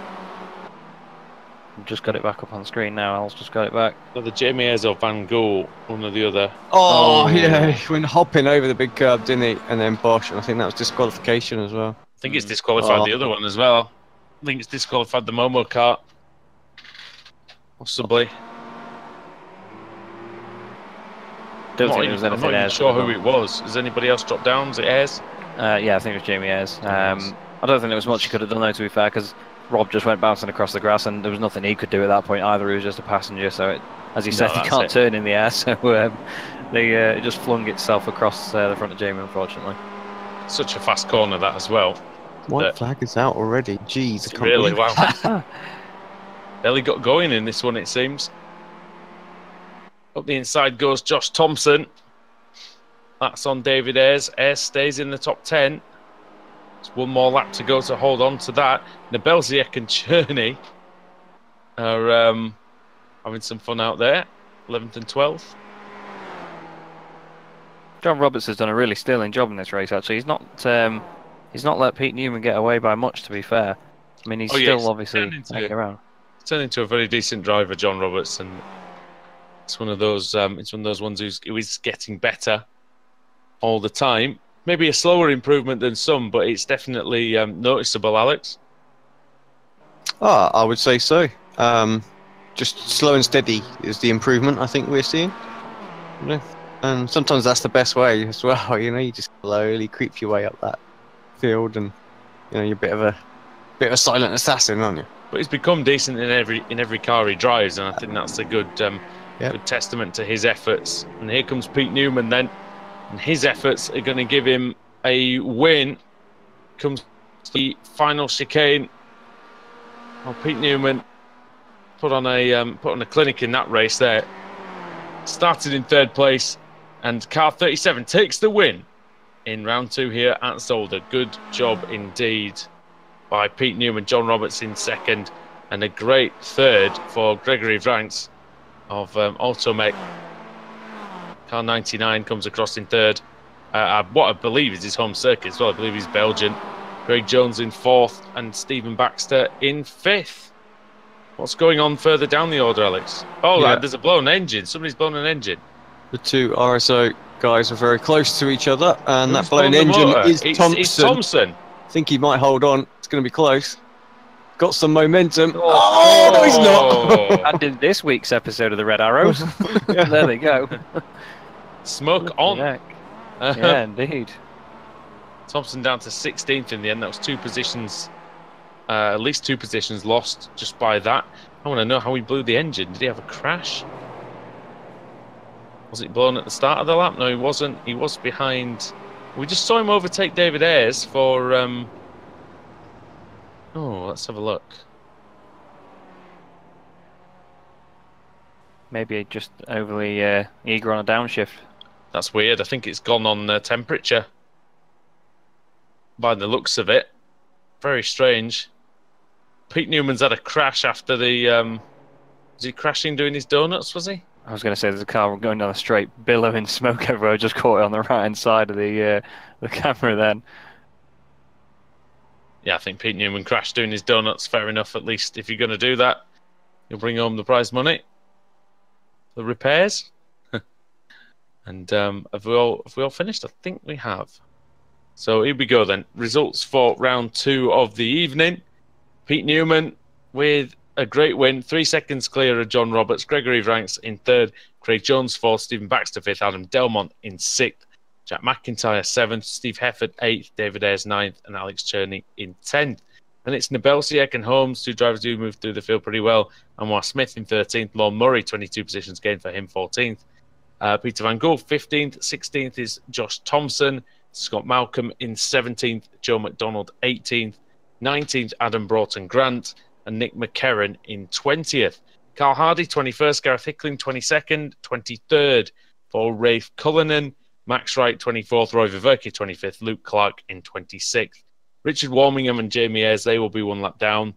I've just got it back up on screen now. Al's just got it back. Either Jamie Ayres or Van Gogh, one or the other. Oh yeah, he went hopping over the big curb, didn't he? And then Bosch, and I think that was disqualification as well. I think it's disqualified the other one as well. I think it's disqualified the Momo kart, possibly. Don't think there was I'm anything not even Ayres. sure who it was. Has anybody else dropped down? Was it Ayres? Yeah, I think it was Jamie Ayres. I don't think there was much he could have done though, to be fair, because Rob just went bouncing across the grass and there was nothing he could do at that point either. He was just a passenger, so as he said, he can't turn in the air, so it just flung itself across the front of Jamie, unfortunately. Such a fast corner that as well. White flag is out already. Jeez, I can't Really? believe Wow. Barely got going in this one, it seems. Up the inside goes Josh Thompson. That's on David Ayres. Ayres stays in the top 10. There's one more lap to go to hold on to that. Nebelziek and Cherney are having some fun out there. 11th and 12th. John Roberts has done a really sterling job in this race, actually. He's not let Pete Newman get away by much, to be fair. I mean, he's still obviously hanging around. He's turned into a very decent driver, John Roberts, and it's one of those ones who is getting better all the time. Maybe a slower improvement than some, but it's definitely noticeable, Alex. Oh, I would say so. Just slow and steady is the improvement I think we're seeing. You know? And sometimes that's the best way as well. You know, you just slowly creep your way up that field, and you know, you're a bit of a silent assassin, aren't you? But he's become decent in every car he drives, and I think that's a good testament to his efforts. And here comes Pete Newman then, and his efforts are going to give him a win. Comes the final chicane. Well, Pete Newman put on a clinic in that race there. Started in 3rd place, and car 37 takes the win in round 2 here at Zolder. Good job indeed by Pete Newman, John Roberts in second, and a great third for Gregory Vranks of Automec. Car 99 comes across in third. What I believe is his home circuit as well. I believe he's Belgian. Craig Jones in fourth and Stephen Baxter in fifth. What's going on further down the order, Alex? Oh, Yeah. right, there's a blown engine. Somebody's blown an engine. The two RSO guys are very close to each other, and Who's that blown blown the engine motor? is Thompson. It's Thompson. I think he might hold on. It's going to be close. Got some momentum. Oh, No, he's not. And in this week's episode of the Red Arrows, there they go. Smoke on. Yeah, indeed. Thompson down to 16th in the end. That was 2 positions, at least 2 positions lost just by that. I want to know how he blew the engine. Did he have a crash? Was it blown at the start of the lap? No, he wasn't. He was behind. We just saw him overtake David Ayres for... Oh, let's have a look. Maybe just overly eager on a downshift. That's weird. I think it's gone on temperature. By the looks of it. Very strange. Pete Newman's had a crash after the... was he crashing doing his donuts, was he? I was going to say there's a car going down the straight, billowing smoke everywhere. I just caught it on the right-hand side of the camera then. Yeah, I think Pete Newman crashed doing his donuts. Fair enough, at least. If you're going to do that, you'll bring home the prize money. The repairs. And have we all finished? I think we have. So here we go then. Results for round 2 of the evening. Pete Newman with a great win. 3 seconds clear of John Roberts. Gregory Vranks in third. Craig Jones 4th. Stephen Baxter 5th. Adam Delmont in 6th. Jack McIntyre 7th. Steve Hefford 8th. David Ayres 9th. And Alex Cherney in 10th. And it's Nebelsiak and Holmes, 2 drivers who move through the field pretty well. Anwar Smith in 13th. Lorne Murray, 22 positions gained for him, 14th. Peter Van Gogh 15th. 16th is Josh Thompson. Scott Malcolm in 17th. Joe McDonald 18th. 19th, Adam Broughton Grant. And Nick McCarron in 20th. Carl Hardy 21st. Gareth Hickling 22nd. 23rd for Rafe Cullinan. Max Wright 24th. Roy Viverki 25th. Luke Clark in 26th. Richard Warmingham and Jamie Ayres, they will be 1 lap down.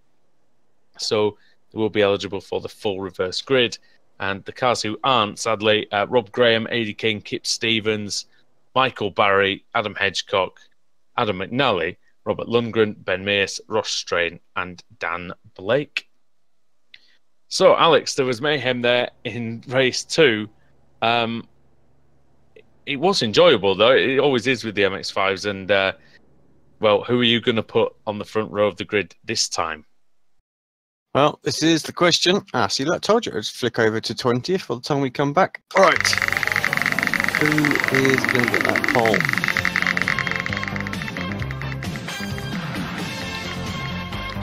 So they will be eligible for the full reverse grid. And the cars who aren't, sadly, Rob Graham, Adi King, Kip Stevens, Michael Barry, Adam Hedgecock, Adam McNally, Robert Lundgren, Ben Mears, Ross Strain, and Dan Blake. So, Alex, there was mayhem there in race 2. It was enjoyable, though. It always is with the MX-5s. And, well, who are you going to put on the front row of the grid this time? Well, this is the question. See, look, I told you. I'll just flick over to 20th by the time we come back. All right. Who is going to get that pole?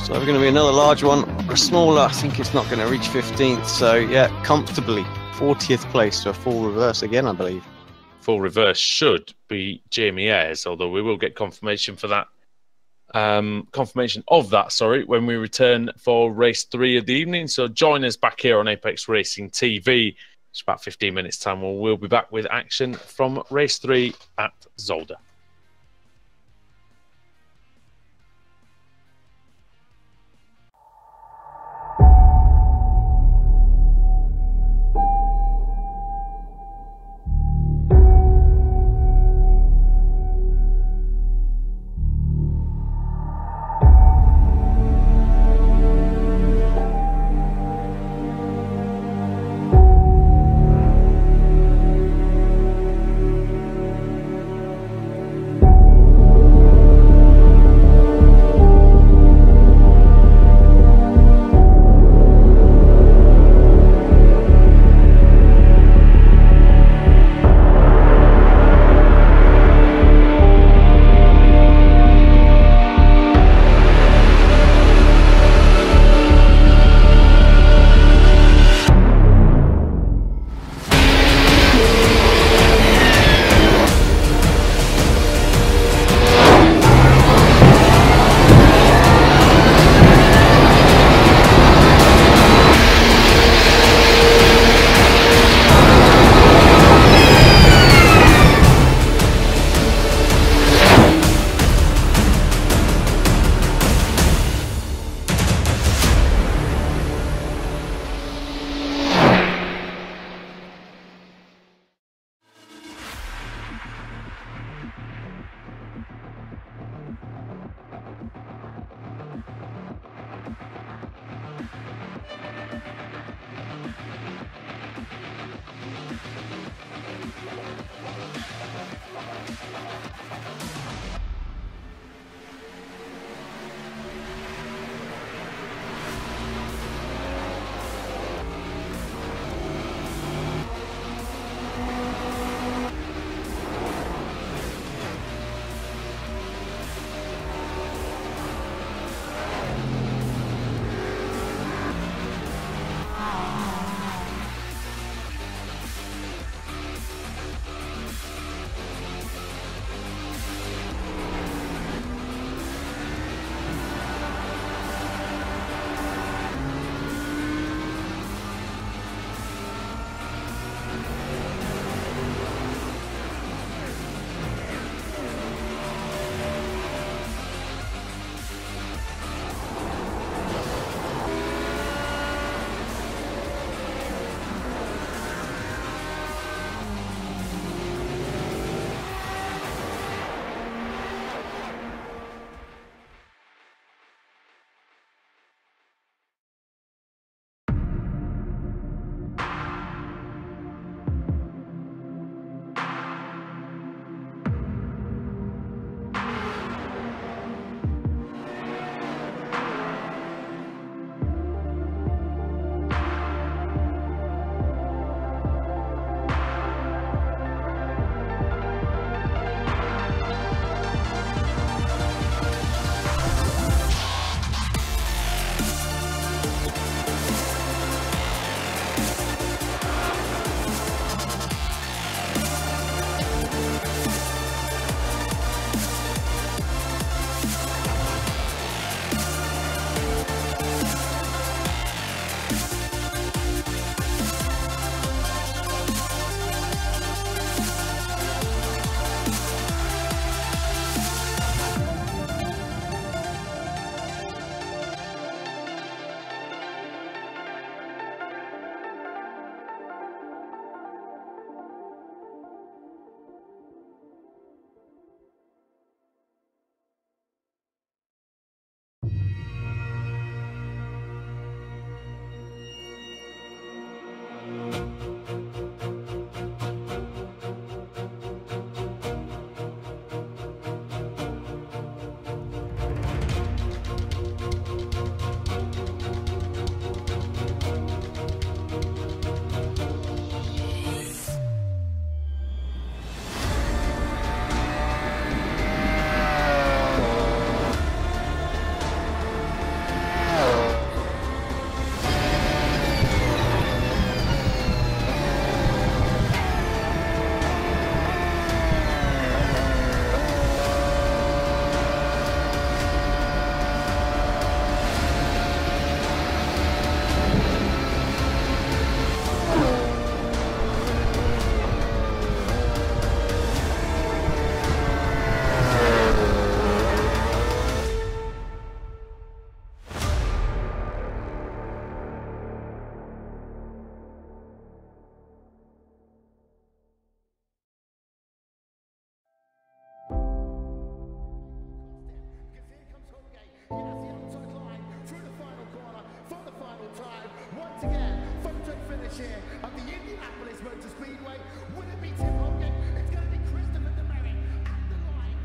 So we're going to be another large one or a smaller. I think it's not going to reach 15th. So, yeah, comfortably 40th place to a full reverse again, I believe. Full reverse should be Jamie Ayres, although we will get confirmation for that. Confirmation of that, when we return for race 3 of the evening. So join us back here on Apex Racing TV. It's about 15 minutes time. We'll be back with action from race 3 at Zolder. chair of the Indianapolis Motor Speedway. Will it be Tim Hogan? It's going to be Christopher DeMary at the line.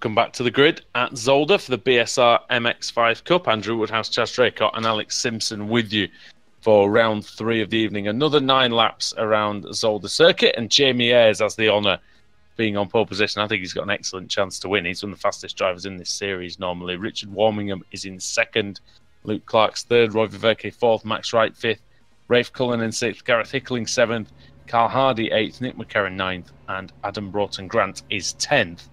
Welcome back to the grid at Zolder for the BSR MX5 Cup. Andrew Woodhouse, Chaz Draycott and Alex Simpson with you for round 3 of the evening. Another 9 laps around Zolder Circuit, and Jamie Ayres has the honour being on pole position. I think he's got an excellent chance to win. He's one of the fastest drivers in this series normally. Richard Warmingham is in 2nd, Luke Clark's 3rd, Roy Ververke 4th, Max Wright 5th, Rafe Cullen in 6th, Gareth Hickling 7th, Carl Hardy 8th, Nick McCarron 9th, and Adam Broughton Grant is 10th.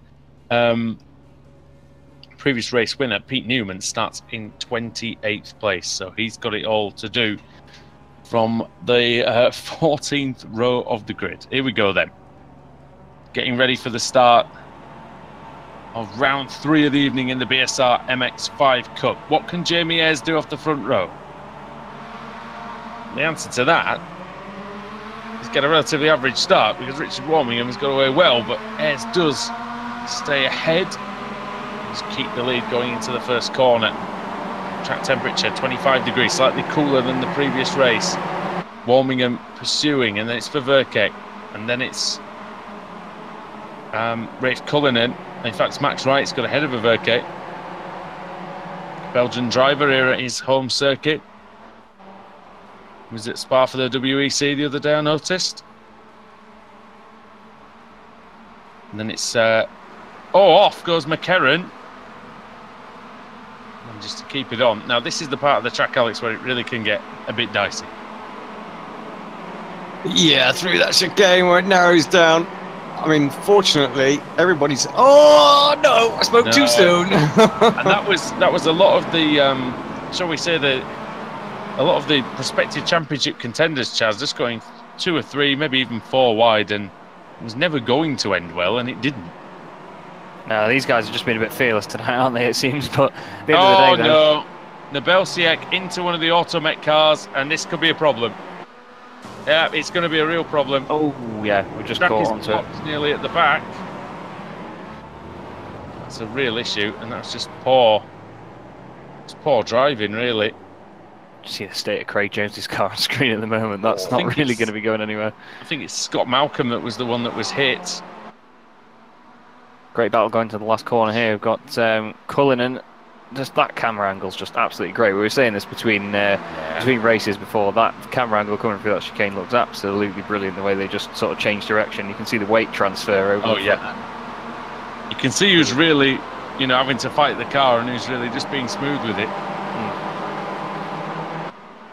Previous race winner Pete Newman starts in 28th place, so he's got it all to do from the 14th row of the grid. Here we go then. Getting ready for the start of round 3 of the evening in the BSR MX5 Cup. What can Jamie Ayres do off the front row? The answer to that is get a relatively average start, because Richard Warmingham has got away well, but Ayres does stay ahead. Just keep the lead going into the first corner. Track temperature 25 degrees, slightly cooler than the previous race. Warmingham pursuing, and then it's Ververke, and then it's Rafe Cullinan. In fact, Max Wright's got ahead of Ververke. Belgian driver here at his home circuit. Was at Spa for the WEC the other day, I noticed. And then it's off goes McCarron. And just to keep it on. Now this is the part of the track, Alex, where it really can get a bit dicey. Yeah, through that chicane where it narrows down. I mean, fortunately, everybody's. Oh no! I spoke too soon. And that was a lot of the, shall we say, a lot of the prospective championship contenders, Chaz, just going 2 or 3, maybe even 4 wide, and it was never going to end well, and it didn't. No, these guys have just been a bit fearless tonight, aren't they? It seems, but at the end of the day, no, Nabelsiak into one of the Automet cars, and this could be a problem. Yeah, it's going to be a real problem. Oh, yeah, we just caught onto it. Nearly at the back. That's a real issue, and that's just poor. It's poor driving, really. See the state of Craig James's car on screen at the moment. That's not really going to be going anywhere. I think it's Scott Malcolm that was the one that was hit. Great battle going to the last corner here. We've got Cullinan. Just that camera angle's just absolutely great. We were saying this between races before. That camera angle coming through that chicane looks absolutely brilliant. The way they just sort of change direction. You can see the weight transfer over. Oh yeah. You can see who's really, having to fight the car and who's really just being smooth with it.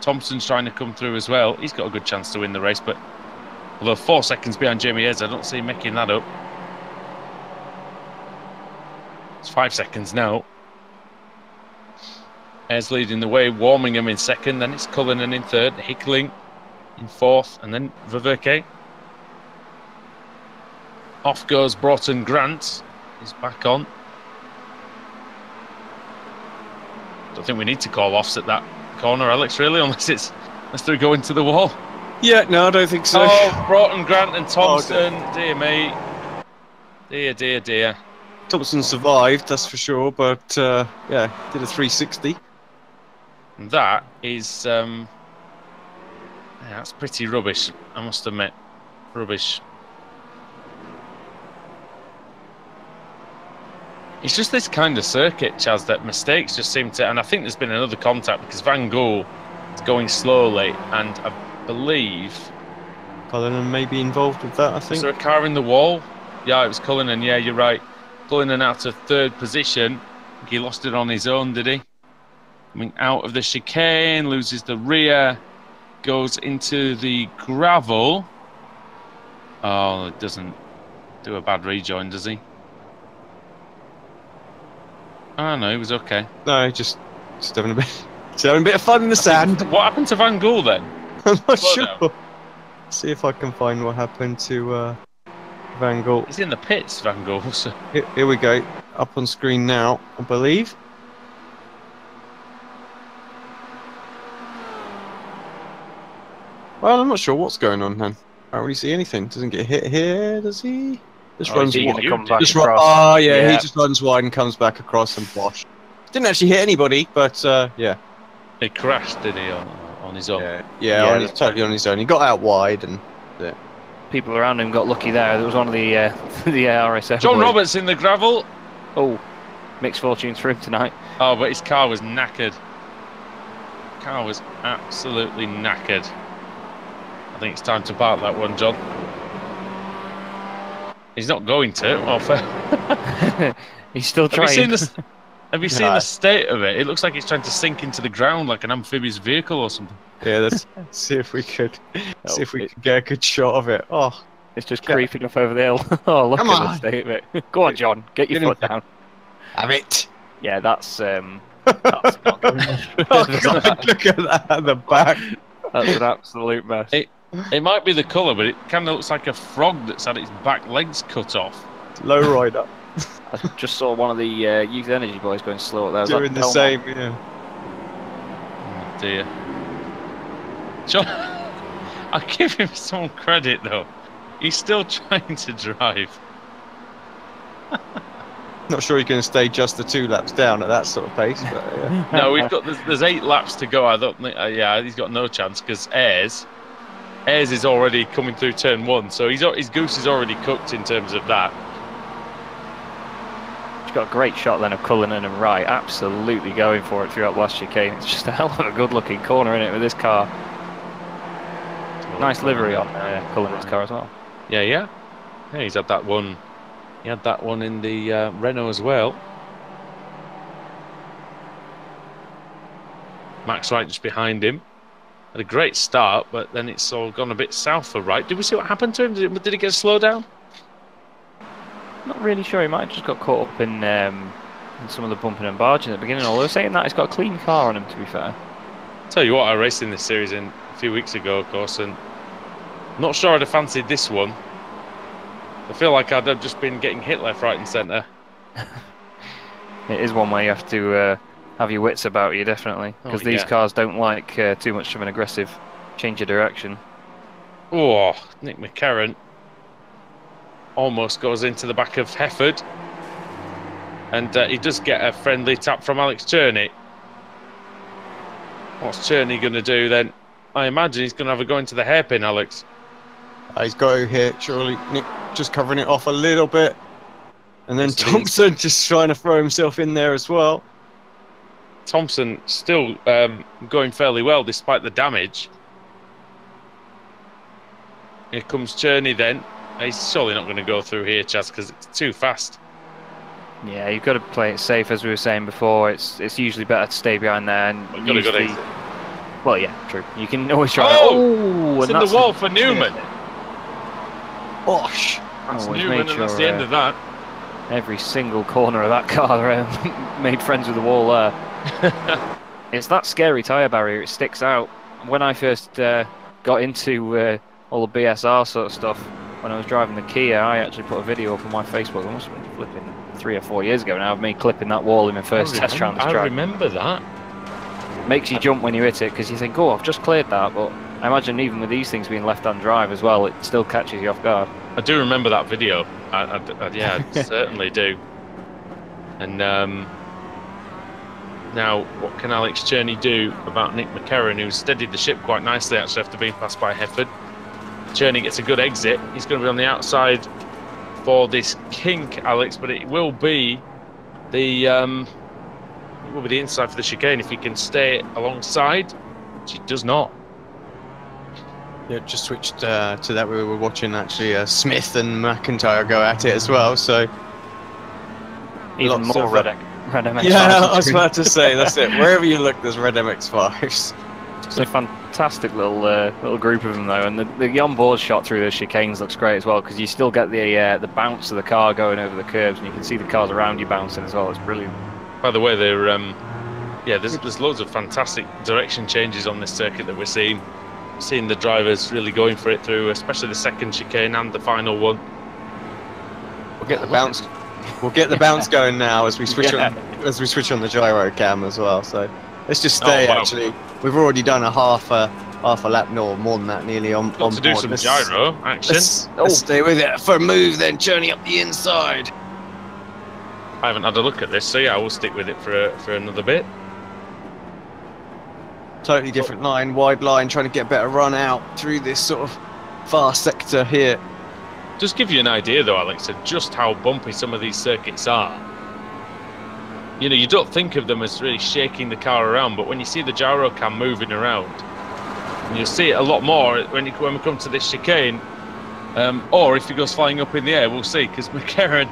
Thompson's trying to come through as well. He's got a good chance to win the race, but although 4 seconds behind Jamie Ayres, I don't see him making that up. It's 5 seconds now. Ayres leading the way, Warmingham in 2nd, then it's Cullinan in 3rd, Hickling in 4th, and then Ververke. Off goes Broughton Grant. He's back on. Don't think we need to call offs at that corner, Alex, really, unless they're going to the wall. Yeah, no, I don't think so. Oh, Broughton Grant and Thompson. Oh, dear me. Dear. Thompson survived, that's for sure, but yeah, did a 360. And that is, that's pretty rubbish, I must admit. Rubbish. It's just this kind of circuit, Chaz, that mistakes just seem to... And I think there's been another contact because Van Gool is going slowly, and I believe... Cullinan may be involved with that, I think. Was there a car in the wall? Yeah, it was Cullinan, yeah, you're right. Cullinan out of 3rd position. He lost it on his own, did he? Coming out of the chicane, loses the rear, goes into the gravel. Oh, it doesn't do a bad rejoin, does he? Oh, no, he was okay. No, just having a bit of fun in the sand. What happened to Van Gool then? I'm not sure. See if I can find what happened to Van Gool. He's in the pits, Van Gool. So. Here we go. Up on screen now, I believe. Well, I'm not sure what's going on then. I don't really see anything. Doesn't get hit here, does he? Just runs wide. Oh, yeah, he just runs wide and comes back across and bosh. Didn't actually hit anybody, but yeah. He crashed, did he, on his own? Yeah, totally on his own. He got out wide and... Yeah. People around him got lucky there. There was one of the RSF. John Roberts in the gravel. Oh, mixed fortunes for him tonight. Oh, but his car was knackered. Car was absolutely knackered. I think it's time to park that one, John. He's not going to. He's still Have you trying. seen this? Have you seen the state of it? It looks like it's trying to sink into the ground like an amphibious vehicle or something. Yeah, let's see if we could get a good shot of it. Oh, It's just creeping up over the hill. Oh, look Come at on. the state of it. Go on, John. Get your Get him foot down. have it. Yeah, that's not going Oh God, look at that at the back. That's an absolute mess. It might be the colour, but it kind of looks like a frog that's had its back legs cut off. Low rider I just saw one of the Youth Energy boys going slow up there. Was doing that the Belmont? same. Yeah. Oh dear. John, I'll give him some credit though. He's still trying to drive. Not sure he's going to stay just the 2 laps down at that sort of pace, but yeah. No, there's 8 laps to go. I don't think. Yeah, he's got no chance because Ayres is already coming through turn 1, so his goose is already cooked in terms of that. He's got a great shot then of Cullinan and Wright, absolutely going for it throughout the last chicane. It's just a hell of a good-looking corner in it with this car. Nice livery on Cullinan's car as well. Yeah. He's had that one. He had that one in the Renault as well. Max Wright just behind him. Had a great start, but then it's all gone a bit south for Wright. Did we see what happened to him? Did he get a slowdown? Not really sure. He might have just got caught up in some of the bumping and barging at the beginning. Although saying that, he's got a clean car on him, to be fair. Tell you what, I raced in this series a few weeks ago, of course, and not sure I'd have fancied this one. I feel like I'd have just been getting hit left, right, and centre. It is one where you have to have your wits about you, definitely, because these cars don't like too much of an aggressive change of direction. Oh, Nick McCarron almost goes into the back of Hefford, and he does get a friendly tap from Alex Cherney. What's Cherney going to do then? I imagine he's going to have a go into the hairpin, Alex. He's got to hit, surely. Nick just covering it off a little bit. And then Thompson just trying to throw himself in there as well. Thompson still going fairly well despite the damage. Here comes Cherney then. He's surely not going to go through here, Chaz, because it's too fast. Yeah, you've got to play it safe, as we were saying before. It's usually better to stay behind there and We've got a good exit. Well, yeah, true. You can always try. Oh, it's in the wall for Newman. Bosh! That's Always Newman, made and that's sure, the end of that. Every single corner of that car made friends with the wall there. It's that scary tyre barrier. It sticks out. When I first got into all the BSR sort of stuff, when I was driving the Kia, I actually put a video up on my Facebook. It must have been flipping 3 or 4 years ago now of me clipping that wall in my first test round. I remember that. Makes you jump when you hit it because you think, oh, I've just cleared that. But I imagine even with these things being left-hand drive as well, it still catches you off guard. I do remember that video. Yeah, I certainly do. And now, what can Alex Cherney do about Nick McCarron, who's steadied the ship quite nicely actually after being passed by Hefford? Cherney gets a good exit. He's going to be on the outside for this kink, Alex, but it will be the inside for the chicane if he can stay alongside, which he does not. Yeah, just switched to that. We were watching actually Smith and McIntyre go at it as well. So Even more red MX5s. Yeah, I was about to say that's it. Wherever you look, there's red MX5s. It's a fantastic little group of them though, and the onboard shot through the chicanes looks great as well because you still get the bounce of the car going over the curves, and you can see the cars around you bouncing as well. It's brilliant. By the way, there's loads of fantastic direction changes on this circuit that we're seeing the drivers really going for it through, especially the second chicane and the final one. We'll get the bounce. We'll get the bounce going now as we switch on the gyro cam as well. So let's just stay. Oh, wow. Actually, we've already done a half a lap, no more than that, nearly on Got to do board. some gyro action. Let's stay with it for a move, then Cherney up the inside. I haven't had a look at this, so yeah, I will stick with it for another bit. Totally different line, wide line, trying to get a better run out through this sort of far sector here. Just give you an idea though, Alex, of just how bumpy some of these circuits are. You know, you don't think of them as really shaking the car around, but when you see the gyro cam moving around, and you'll see it a lot more when we come to this chicane, or if he goes flying up in the air, we'll see, because McCarran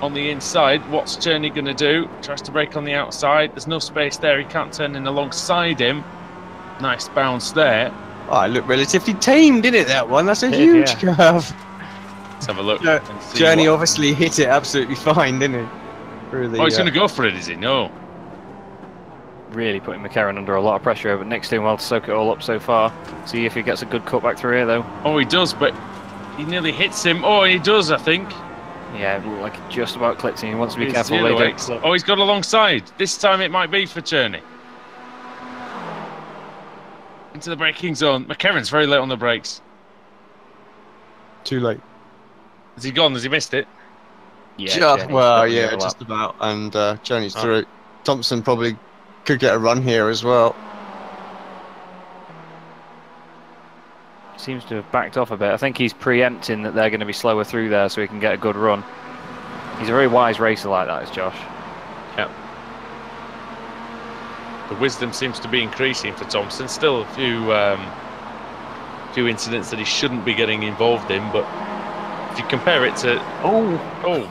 on the inside, what's Journey going to do? Tries to brake on the outside, there's no space there, he can't turn in alongside him. Nice bounce there. Oh, it looked relatively tame, didn't it, that one? That's a huge curve. Let's have a look. And see Journey obviously hit it absolutely fine, didn't he? Through the, he's going to go for it, is he? No. Really putting McCarran under a lot of pressure, but Nick's doing well to soak it all up so far. See if he gets a good cut back through here, though. Oh, he does, but he nearly hits him. Oh, he does, I think. Yeah, like just about clipped him. He wants to be careful. Oh, he's got alongside. This time it might be for Journey. Into the braking zone. McCarran's very late on the brakes. Too late. Has he gone? Has he missed it? Yeah. Well, yeah, just about. And Journey's through. Thompson probably could get a run here as well. Seems to have backed off a bit. I think he's preempting that they're going to be slower through there so he can get a good run. He's a very wise racer like that, is Josh. Yep. The wisdom seems to be increasing for Thompson. Still a few incidents that he shouldn't be getting involved in, but if you compare it to... Oh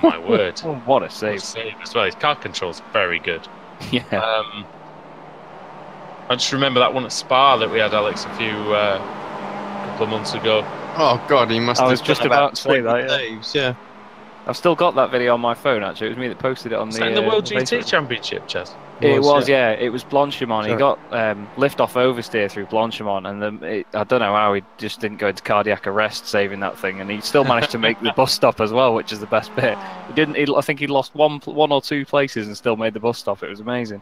my word. Oh, what a save. As well. His car control's very good. Yeah. I just remember that one at Spa that we had, Alex, a couple of months ago. Oh God, he must. I have was just about to say that. Saves, yeah. I've still got that video on my phone. Actually, it was me that posted it on the World GT Championship, Chaz. It was, yeah. It was Blanchimont. He got lift off oversteer through Blanchimont, and I don't know how he just didn't go into cardiac arrest saving that thing, and he still managed to make the bus stop as well, which is the best bit. He didn't. I think he lost one or two places and still made the bus stop. It was amazing.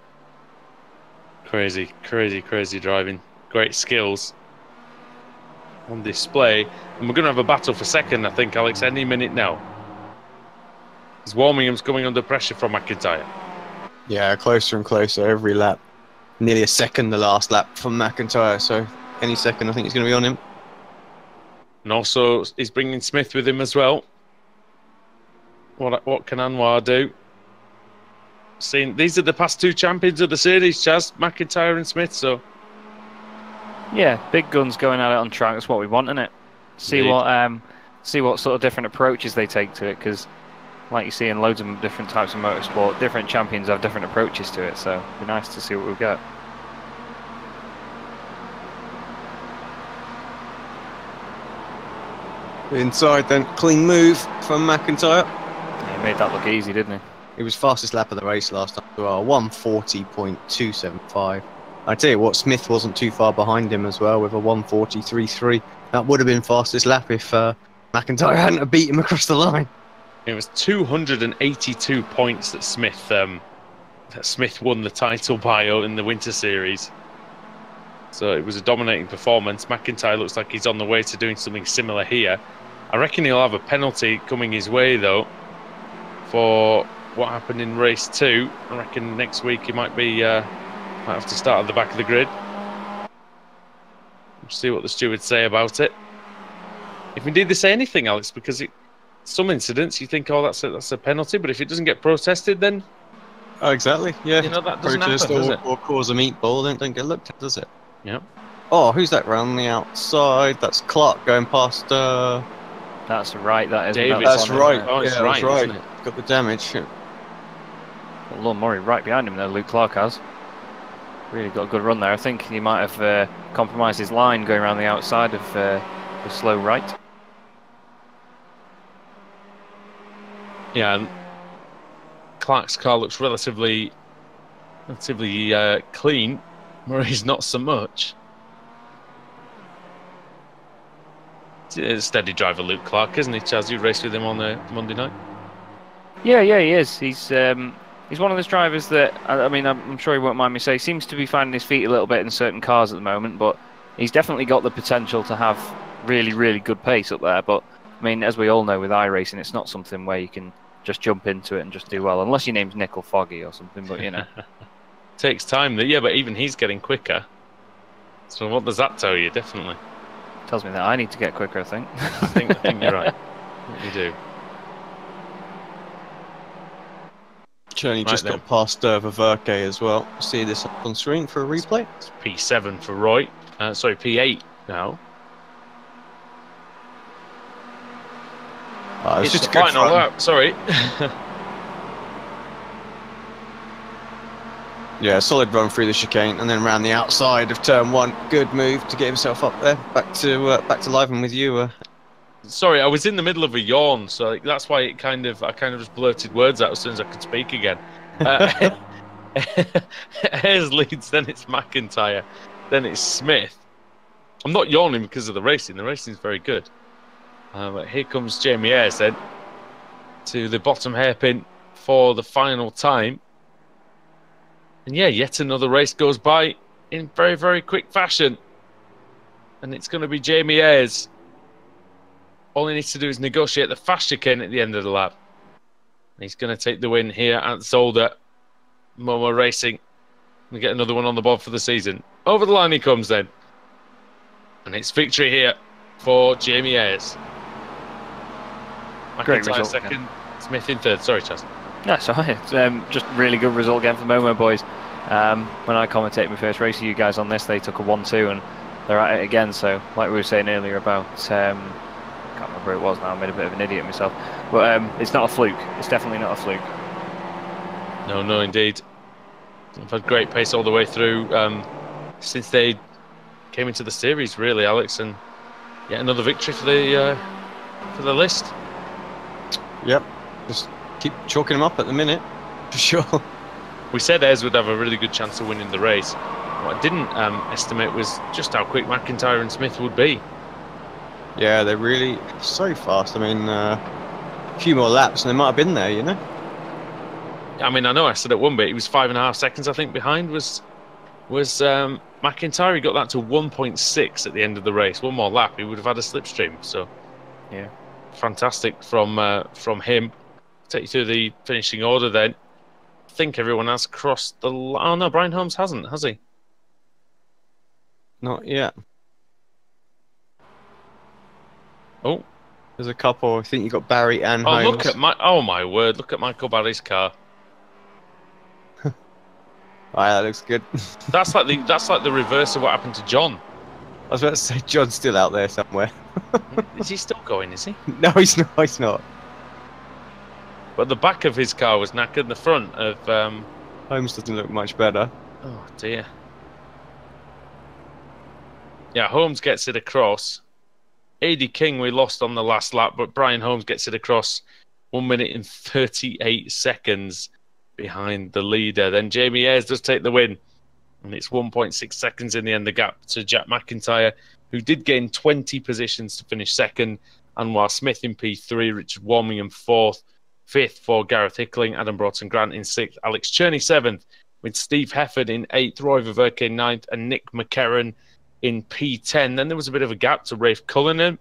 Crazy driving. Great skills on display, and we're going to have a battle for second, I think, Alex, any minute now. As Warmingham's coming under pressure from McIntyre. Yeah, closer and closer every lap. Nearly a second the last lap from McIntyre, so any second I think he's going to be on him. And also, he's bringing Smith with him as well. What can Anwar do? These are the past two champions of the series, Chaz, McIntyre and Smith, so... Yeah, big guns going at it on track. That's what we want, isn't it? See what sort of different approaches they take to it, because like you see in loads of different types of motorsport, different champions have different approaches to it, so it'd be nice to see what we get. Inside then, clean move from McIntyre. Yeah, he made that look easy, didn't he? It was fastest lap of the race last time as well, 140.275. I tell you what, Smith wasn't too far behind him as well with a 143.3. That would have been fastest lap if McIntyre hadn't have beat him across the line. It was 282 points that Smith won the title by in the Winter Series. So it was a dominating performance. McIntyre looks like he's on the way to doing something similar here. I reckon he'll have a penalty coming his way, though, for what happened in race 2. I reckon next week he might have to start at the back of the grid. We'll see what the stewards say about it. If indeed they say anything, Alex, because some incidents you think, oh, that's a penalty, but if it doesn't get protested, then... Oh, exactly, yeah. You know, that doesn't happen, does it? Or cause a meatball, then don't get looked at, does it? Yeah. Oh, who's that round the outside? That's Clark going past... That's right, that is. David. That's right. Oh, it's yeah, right, that's right. isn't it? Got the damage. Got Lon Murray right behind him there, Luke Clark has. Really got a good run there. I think he might have compromised his line going around the outside of the slow right. Yeah, and Clark's car looks relatively clean. Murray's not so much. He's a steady driver, Luke Clark, isn't he, Chaz? You raced with him on Monday night. Yeah, he is. He's one of those drivers that, I mean, I'm sure he won't mind me saying, seems to be finding his feet a little bit in certain cars at the moment, but he's definitely got the potential to have really, really good pace up there. But, I mean, as we all know with iRacing, it's not something where you can just jump into it and just do well, unless your name's Nickel Foggy or something, but, you know. Takes time. Yeah, but even he's getting quicker. So what does that tell you? Definitely. Tells me that I need to get quicker, I think. I think you're right. You do. Cherney just then. got past Verke as well. See this up on screen for a replay. It's P7 for Roy. Sorry, P8 now. It's just the a good final run. lap. Sorry. Yeah, solid run through the chicane and then around the outside of turn 1. Good move to get himself up there. Back to live and with you. Sorry, I was in the middle of a yawn, so that's why I kind of just blurted words out as soon as I could speak again. Ayres leads, then it's McIntyre, then it's Smith. I'm not yawning because of the racing. The racing is very good. But here comes Jamie Ayres then to the bottom hairpin for the final time. And yeah, yet another race goes by in very, very quick fashion. And it's going to be Jamie Ayres. All he needs to do is negotiate the fast chicane at the end of the lap. And he's going to take the win here at Zolder. Momo Racing. We get another one on the board for the season. Over the line he comes then. And it's victory here for Jamie Ayres. Great McIntyre result, second, Smith in third. Sorry, Chaz. That's all right. It's just really good result again for Momo boys. When I commentated my first race with you guys on this, they took a 1-2 and they're at it again. So, like we were saying earlier about, I can't remember who it was now. I made a bit of an idiot myself. But it's not a fluke. It's definitely not a fluke. No, indeed. They've had great pace all the way through since they came into the series, really, Alex, and yet another victory for the list. Yep, just keep chalking them up at the minute, for sure. We said Ayres would have a really good chance of winning the race. What I didn't estimate was just how quick McIntyre and Smith would be. Yeah, they're really so fast. I mean, a few more laps and they might have been there, you know? I mean, I know I said at one bit, he was 5.5 seconds, I think, behind was McIntyre. He got that to 1.6 at the end of the race. One more lap, he would have had a slipstream. So, yeah, fantastic from him. Take you through the finishing order then. I think everyone has crossed the line. Oh no, Brian Holmes hasn't, has he? Not yet. Oh, there's a couple. I think you got Barry and Holmes. Look at my word! Look at Michael Barry's car. That looks good. That's like the reverse of what happened to John. I was about to say John's still out there somewhere. Is he still going? Is he? No, he's not. He's not. But the back of his car was knackered. The front of Holmes doesn't look much better. Oh dear. Yeah, Holmes gets it across. AD King we lost on the last lap, but Brian Holmes gets it across 1 minute and 38 seconds behind the leader. Then Jamie Ayres does take the win, and it's 1.6 seconds in the end, the gap to Jack McIntyre, who did gain 20 positions to finish second, and while Smith in P3, Richard Warmingham fourth, fifth for Gareth Hickling, Adam Broughton-Grant in sixth, Alex Cherney seventh, with Steve Hefford in eighth, Roy Ververke in ninth, and Nick McCarron in P10. Then there was a bit of a gap to Rafe Cullinan,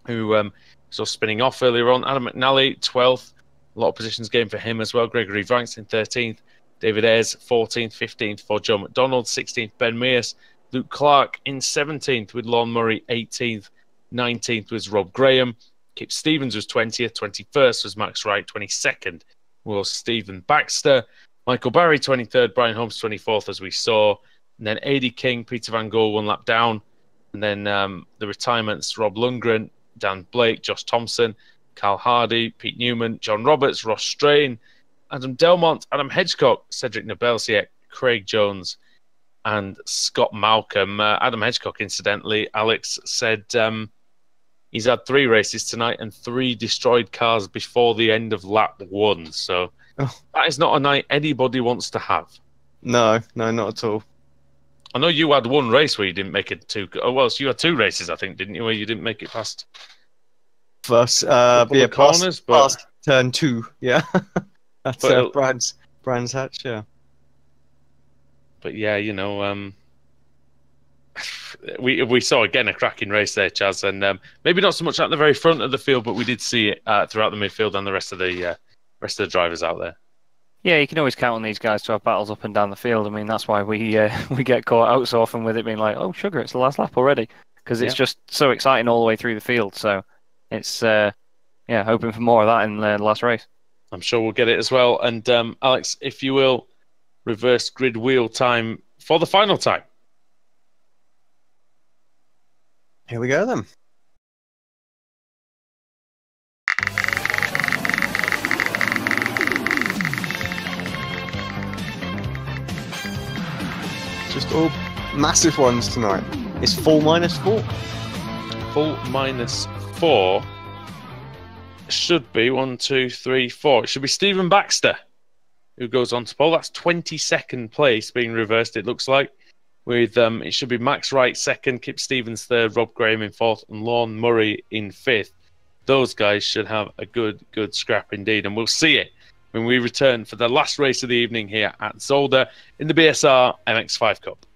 who saw spinning off earlier on. Adam McNally, 12th. A lot of positions gained for him as well. Gregory Vanks in 13th. David Ayres, 14th. 15th for Joe McDonald. 16th, Ben Mears. Luke Clark in 17th with Lon Murray, 18th. 19th was Rob Graham. Kip Stevens was 20th. 21st was Max Wright. 22nd was Stephen Baxter. Michael Barry, 23rd. Brian Holmes, 24th, as we saw. And then AD King, Peter Van Gogh, 1 lap down. And then the retirements, Rob Lundgren, Dan Blake, Josh Thompson, Carl Hardy, Pete Newman, John Roberts, Ross Strain, Adam Delmont, Adam Hedgecock, Cedric Nobelsiek, Craig Jones, and Scott Malcolm. Adam Hedgecock, incidentally, Alex said he's had 3 races tonight and 3 destroyed cars before the end of lap 1. So that is not a night anybody wants to have. No, not at all. I know you had 1 race where you didn't make it so you had 2 races, I think, didn't you, where you didn't make it past first corners, past turn 2, yeah. That's Brian's hatch, yeah. But yeah, you know, we saw again a cracking race there, Chaz, and maybe not so much at the very front of the field, but we did see it throughout the midfield and the rest of the drivers out there. Yeah, you can always count on these guys to have battles up and down the field. I mean, that's why we get caught out so often with it being like, oh, sugar, it's the last lap already. Because it's just so exciting all the way through the field. So it's, hoping for more of that in the last race. I'm sure we'll get it as well. And Alex, if you will, reverse grid wheel time for the final time. Here we go then. Just all massive ones tonight. It's full -4. Full -4 should be 1, 2, 3, 4. It should be Stephen Baxter who goes on to pole. That's 22nd place being reversed, it looks like. With it should be Max Wright second, Kip Stevens third, Rob Graham in fourth, and Lorne Murray in fifth. Those guys should have a good scrap indeed, and we'll see it when we return for the last race of the evening here at Zolder in the BSR MX5 Cup.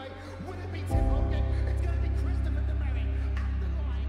Speedway. Will it be Tim Hogan? It's going to be Christopher DeMary at the line.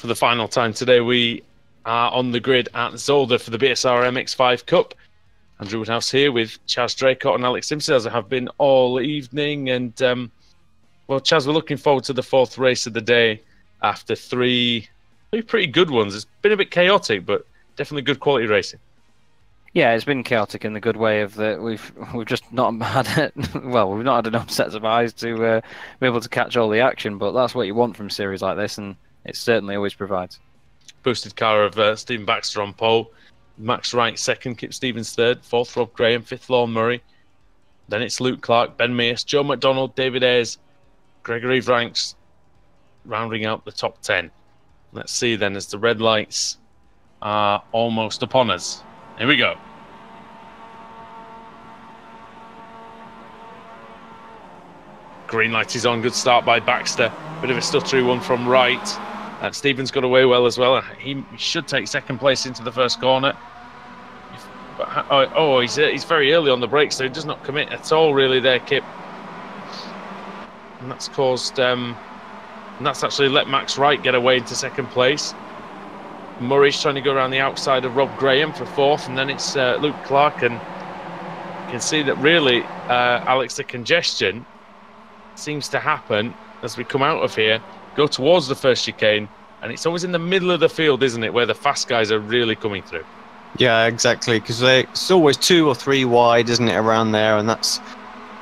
For the final time today, we are on the grid at Zolder for the BSR MX5 Cup. Andrew Woodhouse here with Chaz Draycott and Alex Simpson, as I have been all evening. And, well, Chaz, we're looking forward to the fourth race of the day after three pretty good ones. It's been a bit chaotic, but definitely good quality racing. Yeah, it's been chaotic in the good way of that we've just not had we've not had enough sets of eyes to be able to catch all the action. But that's what you want from a series like this, and it certainly always provides. Boosted car of Stephen Baxter on pole, Max Wright second, Kip Stevens third, fourth Rob Graham, fifth Lorne Murray. Then it's Luke Clark, Ben Mears, Joe McDonald, David Ayres, Gregory Vranks rounding out the top 10. Let's see then as the red lights are almost upon us. Here we go. Green light is on. Good start by Baxter. Bit of a stuttery one from Wright. Stevens got away well as well. He should take second place into the first corner. He's very early on the brakes, so he does not commit at all really there, Kip. And that's caused... and that's actually let Max Wright get away into second place. Murray's trying to go around the outside of Rob Graham for fourth, and then it's Luke Clark, and you can see that really, Alex, the congestion seems to happen as we come out of here, go towards the first chicane, and it's always in the middle of the field, isn't it, where the fast guys are really coming through. Yeah, exactly, because it's always 2 or 3 wide, isn't it, around there, and that's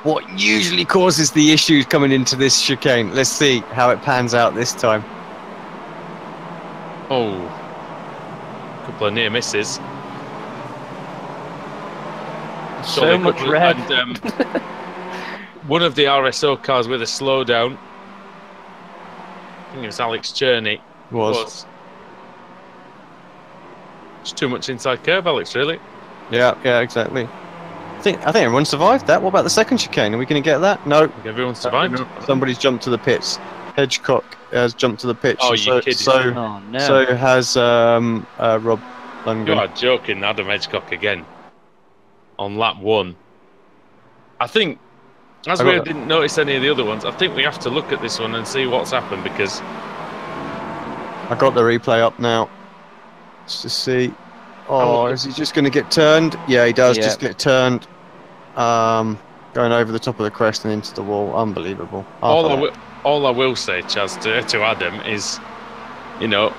what usually causes the issues coming into this chicane. Let's see how it pans out this time. Oh, couple of near misses. So much red. And, one of the RSO cars with a slowdown, I think it was Alex Cherney, was. It's too much inside curve, Alex, really. Yeah, exactly. I think everyone survived that. What about the second chicane? Are we going to get that? No. Everyone survived. Somebody's jumped to the pits. Hedgecock has jumped to the pitch. Oh, you kidding? So has Rob Lundgren. You are joking, Adam Hedgecock again on lap 1. I think, as we didn't notice any of the other ones, I think we have to look at this one and see what's happened, because I got the replay up now. Let's just see. Oh, is he just going to get turned? Yeah, he does just get turned. Going over the top of the crest and into the wall. Unbelievable. All I will say, Chaz, to Adam is, you know,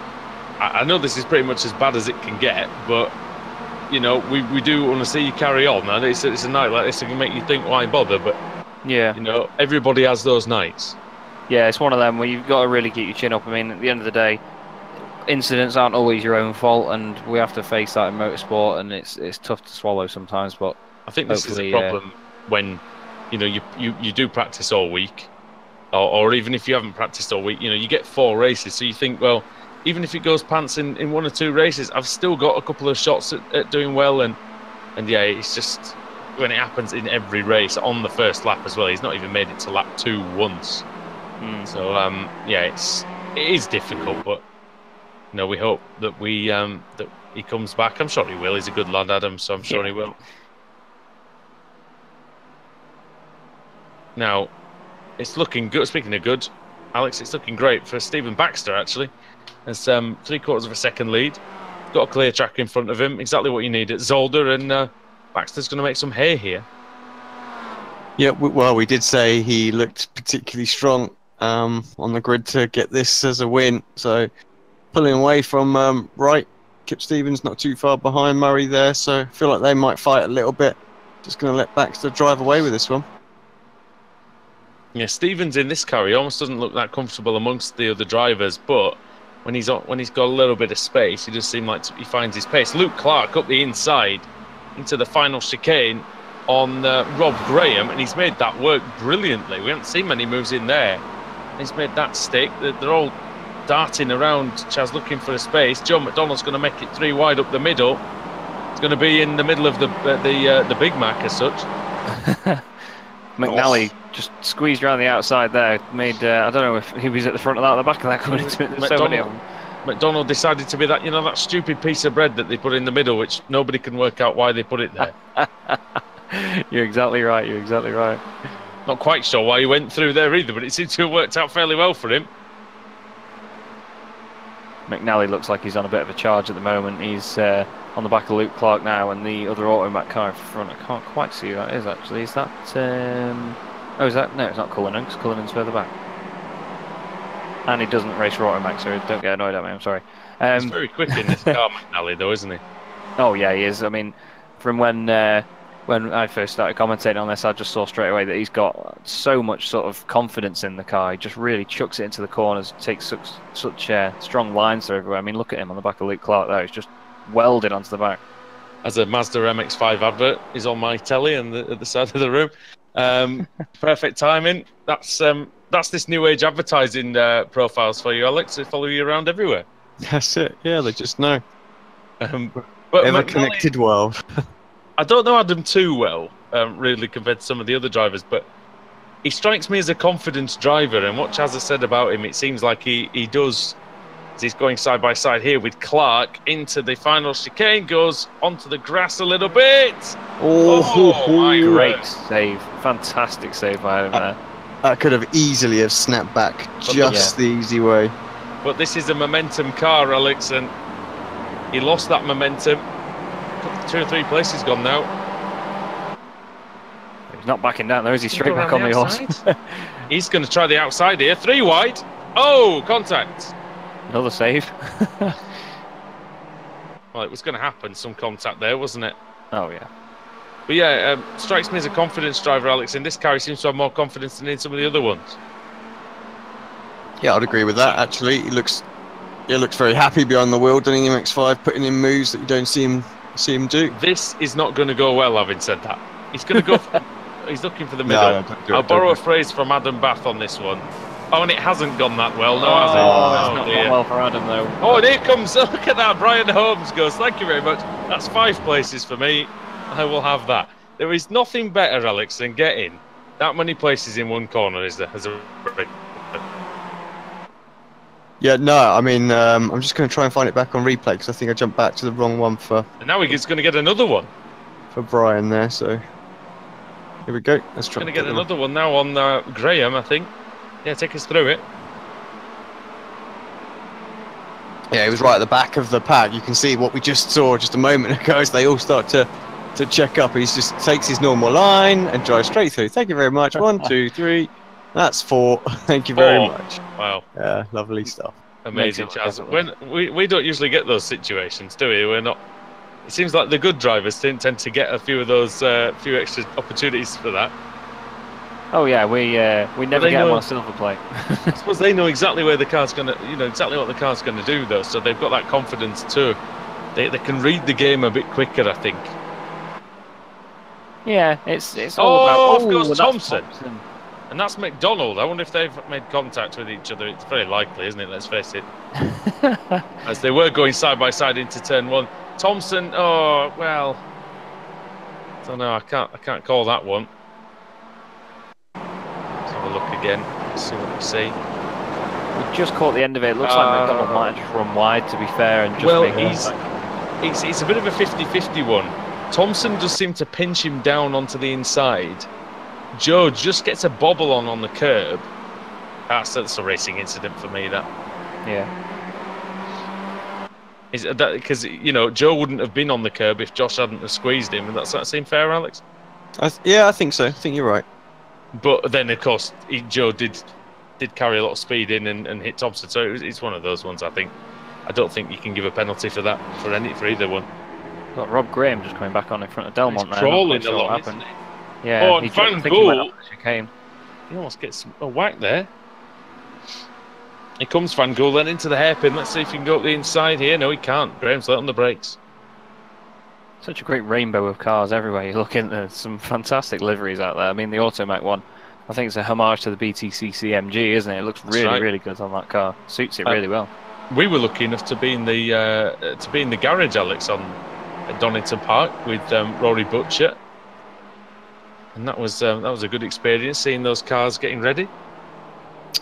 I know this is pretty much as bad as it can get, but, you know, we do want to see you carry on. And it's a night like this that can make you think, why bother? But, yeah, you know, everybody has those nights. Yeah, it's one of them where you've got to really keep your chin up. I mean, at the end of the day, incidents aren't always your own fault, and we have to face that in motorsport, and it's tough to swallow sometimes. But I think this is a problem when, you know, you do practice all week, or even if you haven't practiced all week, you know, you get 4 races, so you think, well, even if it goes pants in 1 or 2 races, I've still got a couple of shots at doing well, and yeah, it's just when it happens in every race on the first lap as well. He's not even made it to lap 2 once. So yeah, it is difficult, but you know, we hope that that he comes back. I'm sure he will. He's a good lad, Adam, so I'm sure he will. Now, it's looking good. Speaking of good, Alex, it's looking great for Stephen Baxter, actually. There's 3/4 of a second lead. Got a clear track in front of him. Exactly what you need at Zolder, and Baxter's going to make some hay here. Yeah, well, we did say he looked particularly strong on the grid to get this as a win. So pulling away from Wright, Kip Stevens not too far behind Murray there. So I feel like they might fight a little bit. Just going to let Baxter drive away with this one. Yeah, Stevens in this car, he almost doesn't look that comfortable amongst the other drivers, but when he's got a little bit of space, he does seem like he finds his pace. Luke Clark up the inside into the final chicane on Rob Graham, and he's made that work brilliantly. We haven't seen many moves in there. He's made that stick. They're all darting around, Chaz, looking for a space. Joe McDonald's going to make it 3 wide up the middle. It's going to be in the middle of the Big Mac as such. McNally just squeezed around the outside there. Made I don't know if he was at the front of that or the back of that coming into it. There's so many of them. McDonald decided to be that, you know, that stupid piece of bread that they put in the middle, which nobody can work out why they put it there. You're exactly right. You're exactly right. Not quite sure why he went through there either, but it seemed to have worked out fairly well for him. McNally looks like he's on a bit of a charge at the moment. He's on the back of Luke Clark now, and the other automatic car in front. I can't quite see who that is actually. Is that? Oh, is that? No, it's not Cullinan, because Cullinan's further back. And he doesn't race for automatic, so don't get annoyed at me. I'm sorry. He's very quick in this car, McNally, though, isn't he? Oh yeah, he is. I mean, from when I first started commentating on this, I just saw straight away that he's got so much sort of confidence in the car. He just really chucks it into the corners, takes such strong lines through everywhere. I mean, look at him on the back of Luke Clark there. He's just welded onto the back. As a Mazda MX5 advert is on my telly and at the side of the room. Perfect timing. That's this new age advertising profiles for you, Alex. They follow you around everywhere. That's it. Yeah, they just know. But Ever McNally, connected world. I don't know Adam too well, really, compared to some of the other drivers, but he strikes me as a confident driver. And what Chaz has said about him, it seems like he does. As he's going side by side here with Clark into the final chicane, goes onto the grass a little bit. Oh, my Great word. save. Fantastic save by him there. That could have easily have snapped back just the easy way. But this is a momentum car, Alex, and he lost that momentum. 2 or 3 places gone now. He's not backing down though, is he? Straight back on the horse. He's going to try the outside here. 3 wide. Oh, contact. Another save. Well, it was going to happen. Some contact there, wasn't it? Oh yeah. But yeah, strikes me as a confidence driver, Alex. In this car, he seems to have more confidence than in some of the other ones. Yeah, I'd agree with that. Actually, he looks very happy behind the wheel, doing MX5, putting in moves that you don't see him do. This is not going to go well. Having said that, he's going to go. He's looking for the middle. No, don't do it, I'll borrow don't a phrase from Adam Bath on this one. Oh, and it hasn't gone that well. No, has It's it? not Dear. gone well for Adam though. Oh, and here comes. Look at that. Brian Holmes goes. Thank you very much. That's 5 places for me. I will have that. There is nothing better, Alex, than getting that many places in one corner. Is there? As a Yeah, no, I mean, I'm just going to try and find it back on replay because I think I jumped back to the wrong one for and now he's going to get another one. Brian there. So here we go. Let's try. Going to get another one now on Graham, I think. Yeah, take us through it. Yeah, he was right at the back of the pack. You can see what we just saw just a moment ago as they all start to check up. He just takes his normal line and drives straight through. Thank you very much. 1, 2, 3. That's 4. Thank you very much. Wow. Yeah, lovely stuff. Amazing, Makes it Chaz. look When we don't usually get those situations, do we? We're not. It seems like the good drivers tend to get a few of those few extra opportunities for that. Oh yeah, we never they get him know- on a silver plate. I suppose they know exactly where the car's going to, exactly what the car's going to do, though. So they've got that confidence too. They can read the game a bit quicker, I think. Yeah, it's all about. Off goes that's Thompson. And that's McDonald. I wonder if they've made contact with each other. It's very likely, isn't it? Let's face it. As they were going side by side into turn 1. Thompson. Oh well. I don't know. I can't call that one. Let's have a look again. Let's see what we see. We just caught the end of it. It looks like McDonald might have just run wide, to be fair, and just Well, make contact. it's a bit of a 50-50 one. Thompson does seem to pinch him down onto the inside. Joe just gets a bobble on the curb. That's a racing incident for me. That Yeah. is that because Joe wouldn't have been on the curb if Josh hadn't have squeezed him. And that seem fair, Alex? Yeah, I think so. I think you're right. But then, of course, Joe did carry a lot of speed in and hit Thompson. So it's one of those ones. I don't think you can give a penalty for that for either one. Got Rob Graham just coming back on in front of Delmont He's now. crawling Not quite sure what along, happened. isn't he? Yeah, Oh, he and jumped, Van I think he went Gool. up the chicane. He almost gets a whack there. Here comes Van Gool then into the hairpin. Let's see if he can go up the inside here. No, he can't. Graham's late on the brakes. Such a great rainbow of cars everywhere you look in. There's some fantastic liveries out there. I mean, the Automac one, I think it's a homage to the BTCC MG, isn't it? It looks really, right. really good on that car. Suits it really well. We were lucky enough to be in the garage, Alex, at Donington Park with Rory Butcher, and that was a good experience seeing those cars getting ready.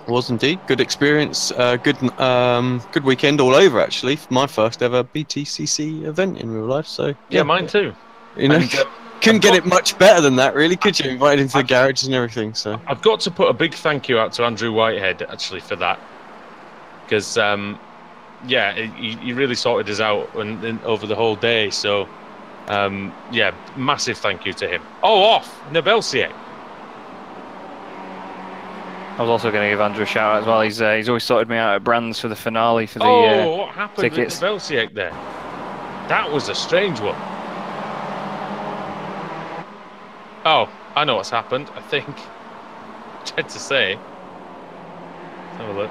Was indeed good experience. Good weekend all over actually. For my first ever BTCC event in real life. So Yeah, mine too. You know, And, couldn't get it much better than that, really, could you? Invited into the garages and everything. So I've got to put a big thank you out to Andrew Whitehead actually for that, because yeah, he really sorted us out and over the whole day. So, yeah, massive thank you to him. Oh, off Nebelsiek. I was also going to give Andrew a shout out as well. He's always sorted me out at Brands for the finale for the what happened tickets. with Nebelsiek there? That was a strange one. Oh, I know what's happened. I think. Tried to say. Let's have a look.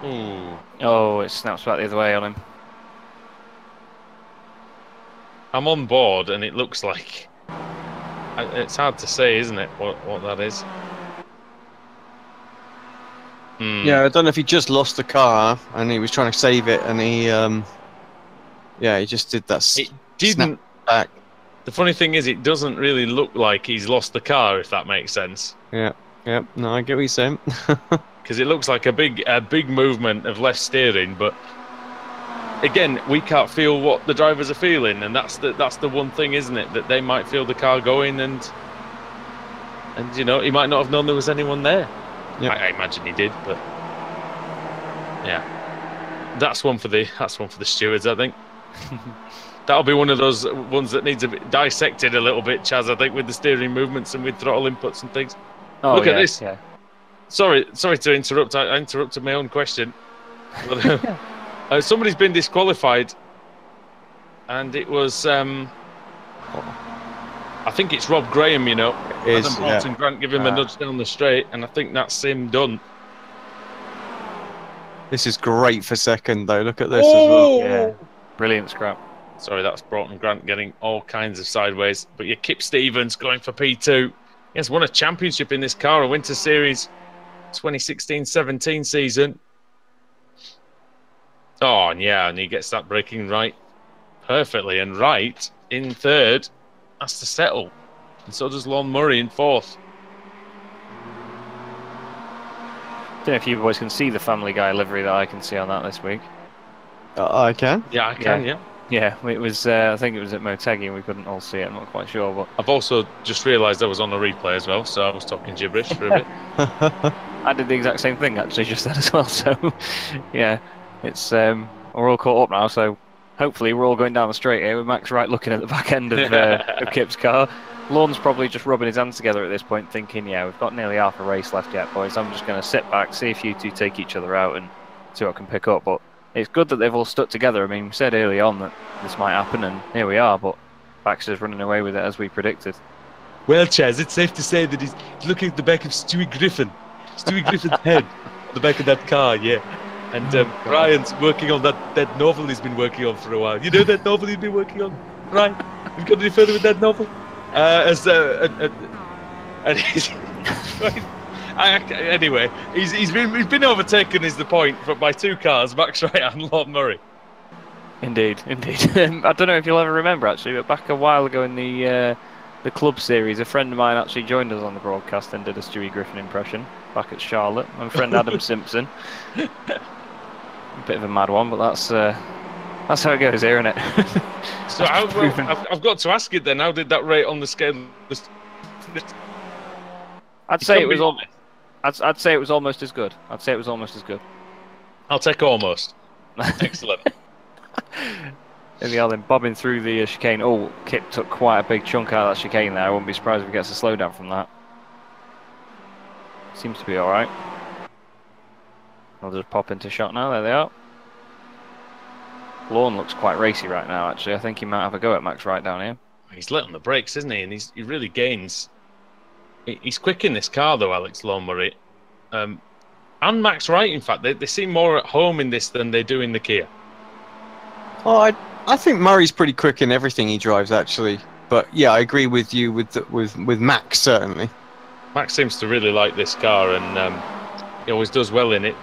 Ooh. Oh, it snaps back the other way on him. I'm on board, and it looks like it's hard to say, isn't it? What that is? Yeah, I don't know if he just lost the car and he was trying to save it, and he just did that. It didn't. Back. The funny thing is, it doesn't really look like he's lost the car, if that makes sense. Yeah. No, I get what you're saying. Because it looks like a big movement of left steering, but again, we can't feel what the drivers are feeling, and that's the one thing, isn't it? That they might feel the car going, and he might not have known there was anyone there. Yep. I imagine he did, but yeah, that's one for the stewards, I think. That'll be one of those ones that needs a bit dissected a little bit, Chaz, I think, with the steering movements and with throttle inputs and things. Oh, Look yeah, at this. Yeah. Sorry to interrupt. I interrupted my own question. But, somebody's been disqualified, and it was I think it's Rob Graham. Adam Bolton Grant give him a nudge down the straight, and I think that's him done. This is great for second, though. Look at this as well. Yeah, brilliant scrap. Sorry, that's Broughton Grant getting all kinds of sideways. But your Kip Stevens going for P2. He has won a championship in this car, a Winter Series 2016-17 season. Oh, and he gets that braking right perfectly. And right in third has to settle. And so does Lon Murray in fourth. Don't know if you boys can see the Family Guy livery that I can see on that this week. I can. Yeah, I can, yeah. Yeah, it was. I think it was at Motegi, and we couldn't all see it. I'm not quite sure, but I've also just realised I was on a replay as well, so I was talking gibberish for a bit. I did the exact same thing actually just then as well. So, yeah, it's we're all caught up now. So hopefully we're all going down the straight here with Max Wright looking at the back end of Kip's car. Lorne's probably just rubbing his hands together at this point, thinking, "Yeah, we've got nearly half a race left yet, boys. I'm just going to sit back, see if you two take each other out, and see what I can pick up." But it's good that they've all stuck together. I mean, we said early on that this might happen, and here we are, but Baxter's running away with it as we predicted. Well, Chaz, it's safe to say that he's looking at the back of Stewie Griffin's head, on the back of that car, yeah. And Brian's working on that novel he's been working on for a while. You know that novel he's been working on? Right? We've got any further with that novel? And he's... Anyway, he's been overtaken, is the point, by two cars, Max Wright and Lord Murray. Indeed. I don't know if you'll ever remember actually, but back a while ago in the club series, a friend of mine actually joined us on the broadcast and did a Stewie Griffin impression back at Charlotte. My friend Adam Simpson. A bit of a mad one, but that's how it goes here, isn't it? So I've got to ask you then, how did that rate on the scale? I'd say it was almost as good. I'll take almost. Excellent. In the island, bobbing through the chicane. Oh, Kip took quite a big chunk out of that chicane there. I wouldn't be surprised if he gets a slowdown from that. Seems to be alright. I'll just pop into shot now. There they are. Lorne looks quite racy right now, actually. I think he might have a go at Max Wright down here. He's lit on the brakes, isn't he? And he really gains. He's quick in this car, though, Alex Lon Murray. And Max Wright, in fact. They seem more at home in this than they do in the Kia. Oh, I think Murray's pretty quick in everything he drives, actually. But yeah, I agree with you with Max, certainly. Max seems to really like this car, and he always does well in it.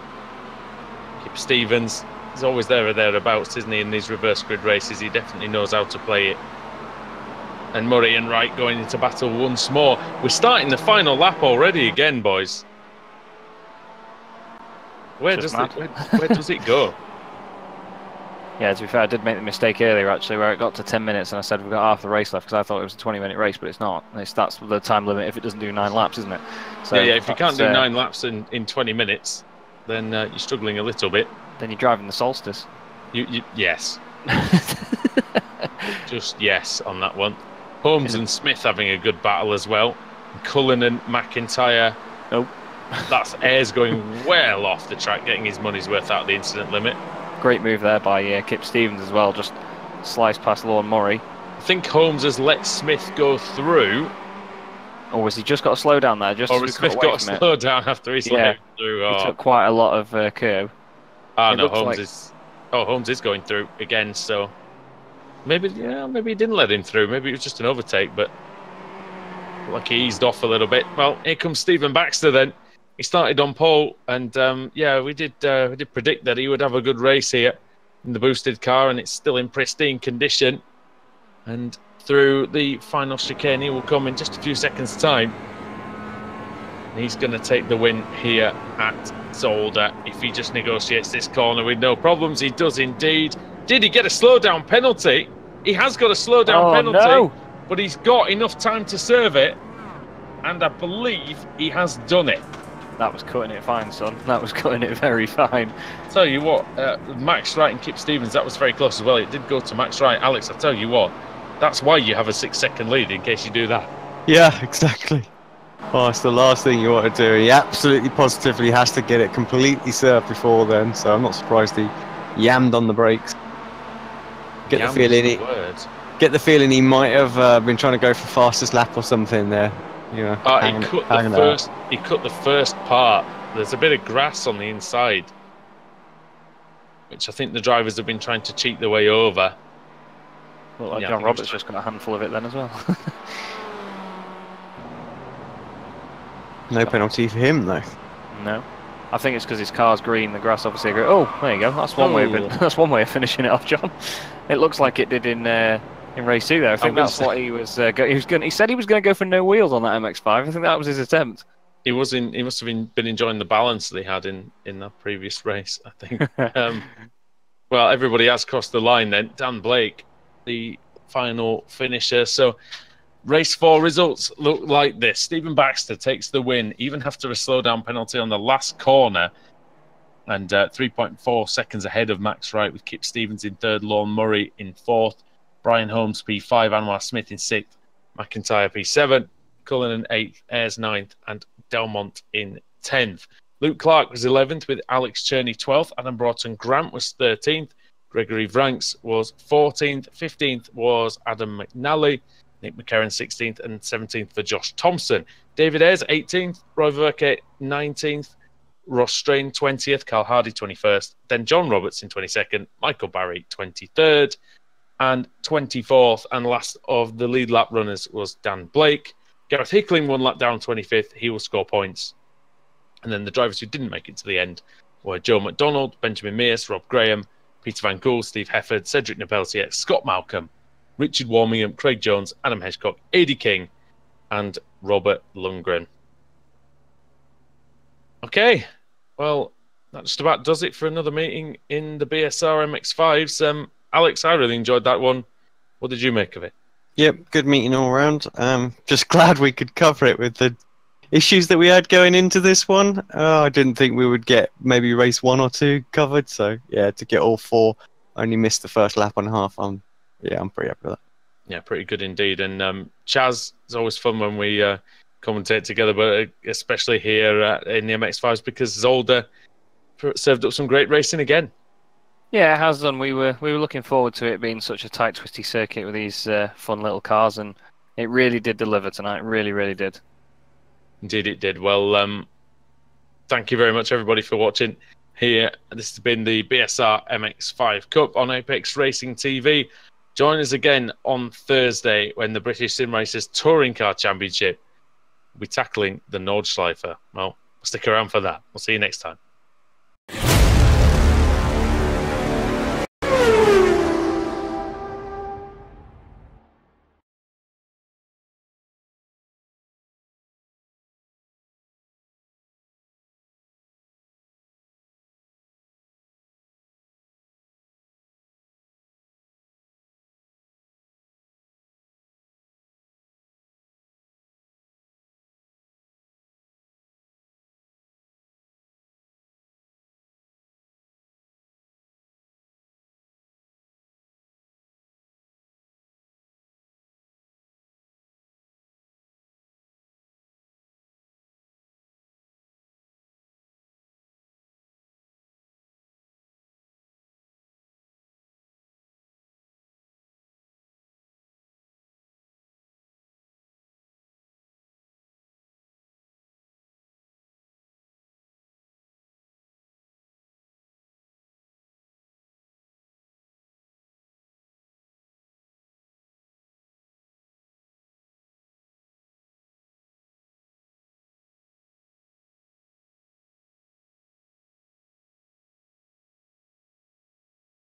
Kip Stevens is always there or thereabouts, isn't he, in these reverse grid races? He definitely knows how to play it. And Murray and Wright going into battle once more. We're starting the final lap already again, boys. Where does it go? Yeah, to be fair, I did make the mistake earlier, actually, where it got to 10 minutes and I said we've got half the race left because I thought it was a 20-minute race, but it's not. That's the time limit if it doesn't do 9 laps, isn't it? So yeah, if you can't do 9 laps in 20 minutes, then you're struggling a little bit. Then you're driving the Solstice. Yes. Just yes on that one. Holmes and Smith having a good battle as well. Cullen and McIntyre. Nope. That's Ayres going well off the track, getting his money's worth out of the incident limit. Great move there by Kip Stevens as well, just sliced past Lorne Murray. I think Holmes has let Smith go through. Or has he just got to slow down there? Or has Smith got to slow down after he's let him through? He took quite a lot of curb. No, Holmes is going through again, so maybe he didn't let him through. Maybe it was just an overtake, but like he eased off a little bit. Well, here comes Stephen Baxter then. He started on pole, and we did predict that he would have a good race here in the boosted car, and it's still in pristine condition. And through the final chicane, he will come in just a few seconds' time. And he's going to take the win here at Zolder if he just negotiates this corner with no problems. He does indeed. Did he get a slowdown penalty? He has got a slowdown penalty, no. But he's got enough time to serve it, and I believe he has done it. That was cutting it fine, son. That was cutting it very fine. Tell you what, Max Wright and Kip Stevens, that was very close as well. It did go to Max Wright. Alex, I tell you what, that's why you have a 6-second lead in case you do that. Yeah, exactly. Oh, it's the last thing you want to do. He absolutely positively has to get it completely served before then, so I'm not surprised he yammed on the brakes. Get the feeling he might have been trying to go for fastest lap or something there. You know, he cut the first part. There's a bit of grass on the inside, which I think the drivers have been trying to cheat their way over. Well, John Roberts just got a handful of it then as well. No penalty for him though. No, I think it's because his car's green. The grass obviously. Oh, there you go. That's one way of finishing it off, John. It looks like it did in race 2 there. I think that's what he was. He said he was going to go for no wheels on that MX5. I think that was his attempt. He must have been enjoying the balance that he had in that previous race, I think. Well, everybody has crossed the line then. Dan Blake, the final finisher. So race 4 results look like this. Stephen Baxter takes the win, even after a slowdown penalty on the last corner, and 3.4 seconds ahead of Max Wright, with Kip Stevens in 3rd, Lorne Murray in 4th, Brian Holmes P5, Anwar Smith in 6th, McIntyre P7, Cullen in 8th, Ayres 9th, and Delmont in 10th. Luke Clark was 11th, with Alex Cherney 12th. Adam Broughton Grant was 13th. Gregory Vranks was 14th. 15th was Adam McNally. Nick McCarron 16th, and 17th for Josh Thompson. David Ayres 18th. Roy Verke 19th. Ross Strain 20th. Carl Hardy 21st. Then John Roberts in 22nd. Michael Barry 23rd. And 24th and last of the lead lap runners was Dan Blake. Gareth Hickling 1 lap down 25th. He will score points. And then the drivers who didn't make it to the end were Joe McDonald, Benjamin Mears, Rob Graham, Peter Van Gool, Steve Hefford, Cedric Nepeltier, Scott Malcolm, Richard Warmingham, Craig Jones, Adam Hedgecock, Adi King, and Robert Lundgren. Okay, well, that just about does it for another meeting in the BSR MX5s. Alex, I really enjoyed that one. What did you make of it? Yep, good meeting all around. Just glad we could cover it with the issues that we had going into this one. I didn't think we would get maybe race 1 or 2 covered. So yeah, to get all 4, only missed the first lap and a half. I'm pretty happy with that. Yeah, pretty good indeed. And Chaz, it's always fun when we commentate together, but especially here in the MX5s, because Zolder served up some great racing again. Yeah, it has done. We were looking forward to it being such a tight, twisty circuit with these fun little cars, and it really did deliver tonight. Really, really did. Indeed, it did. Well, thank you very much, everybody, for watching here. This has been the BSR MX5 Cup on Apex Racing TV. Join us again on Thursday when the British Sim Racers Touring Car Championship will be tackling the Nordschleifer. Well, stick around for that. We'll see you next time.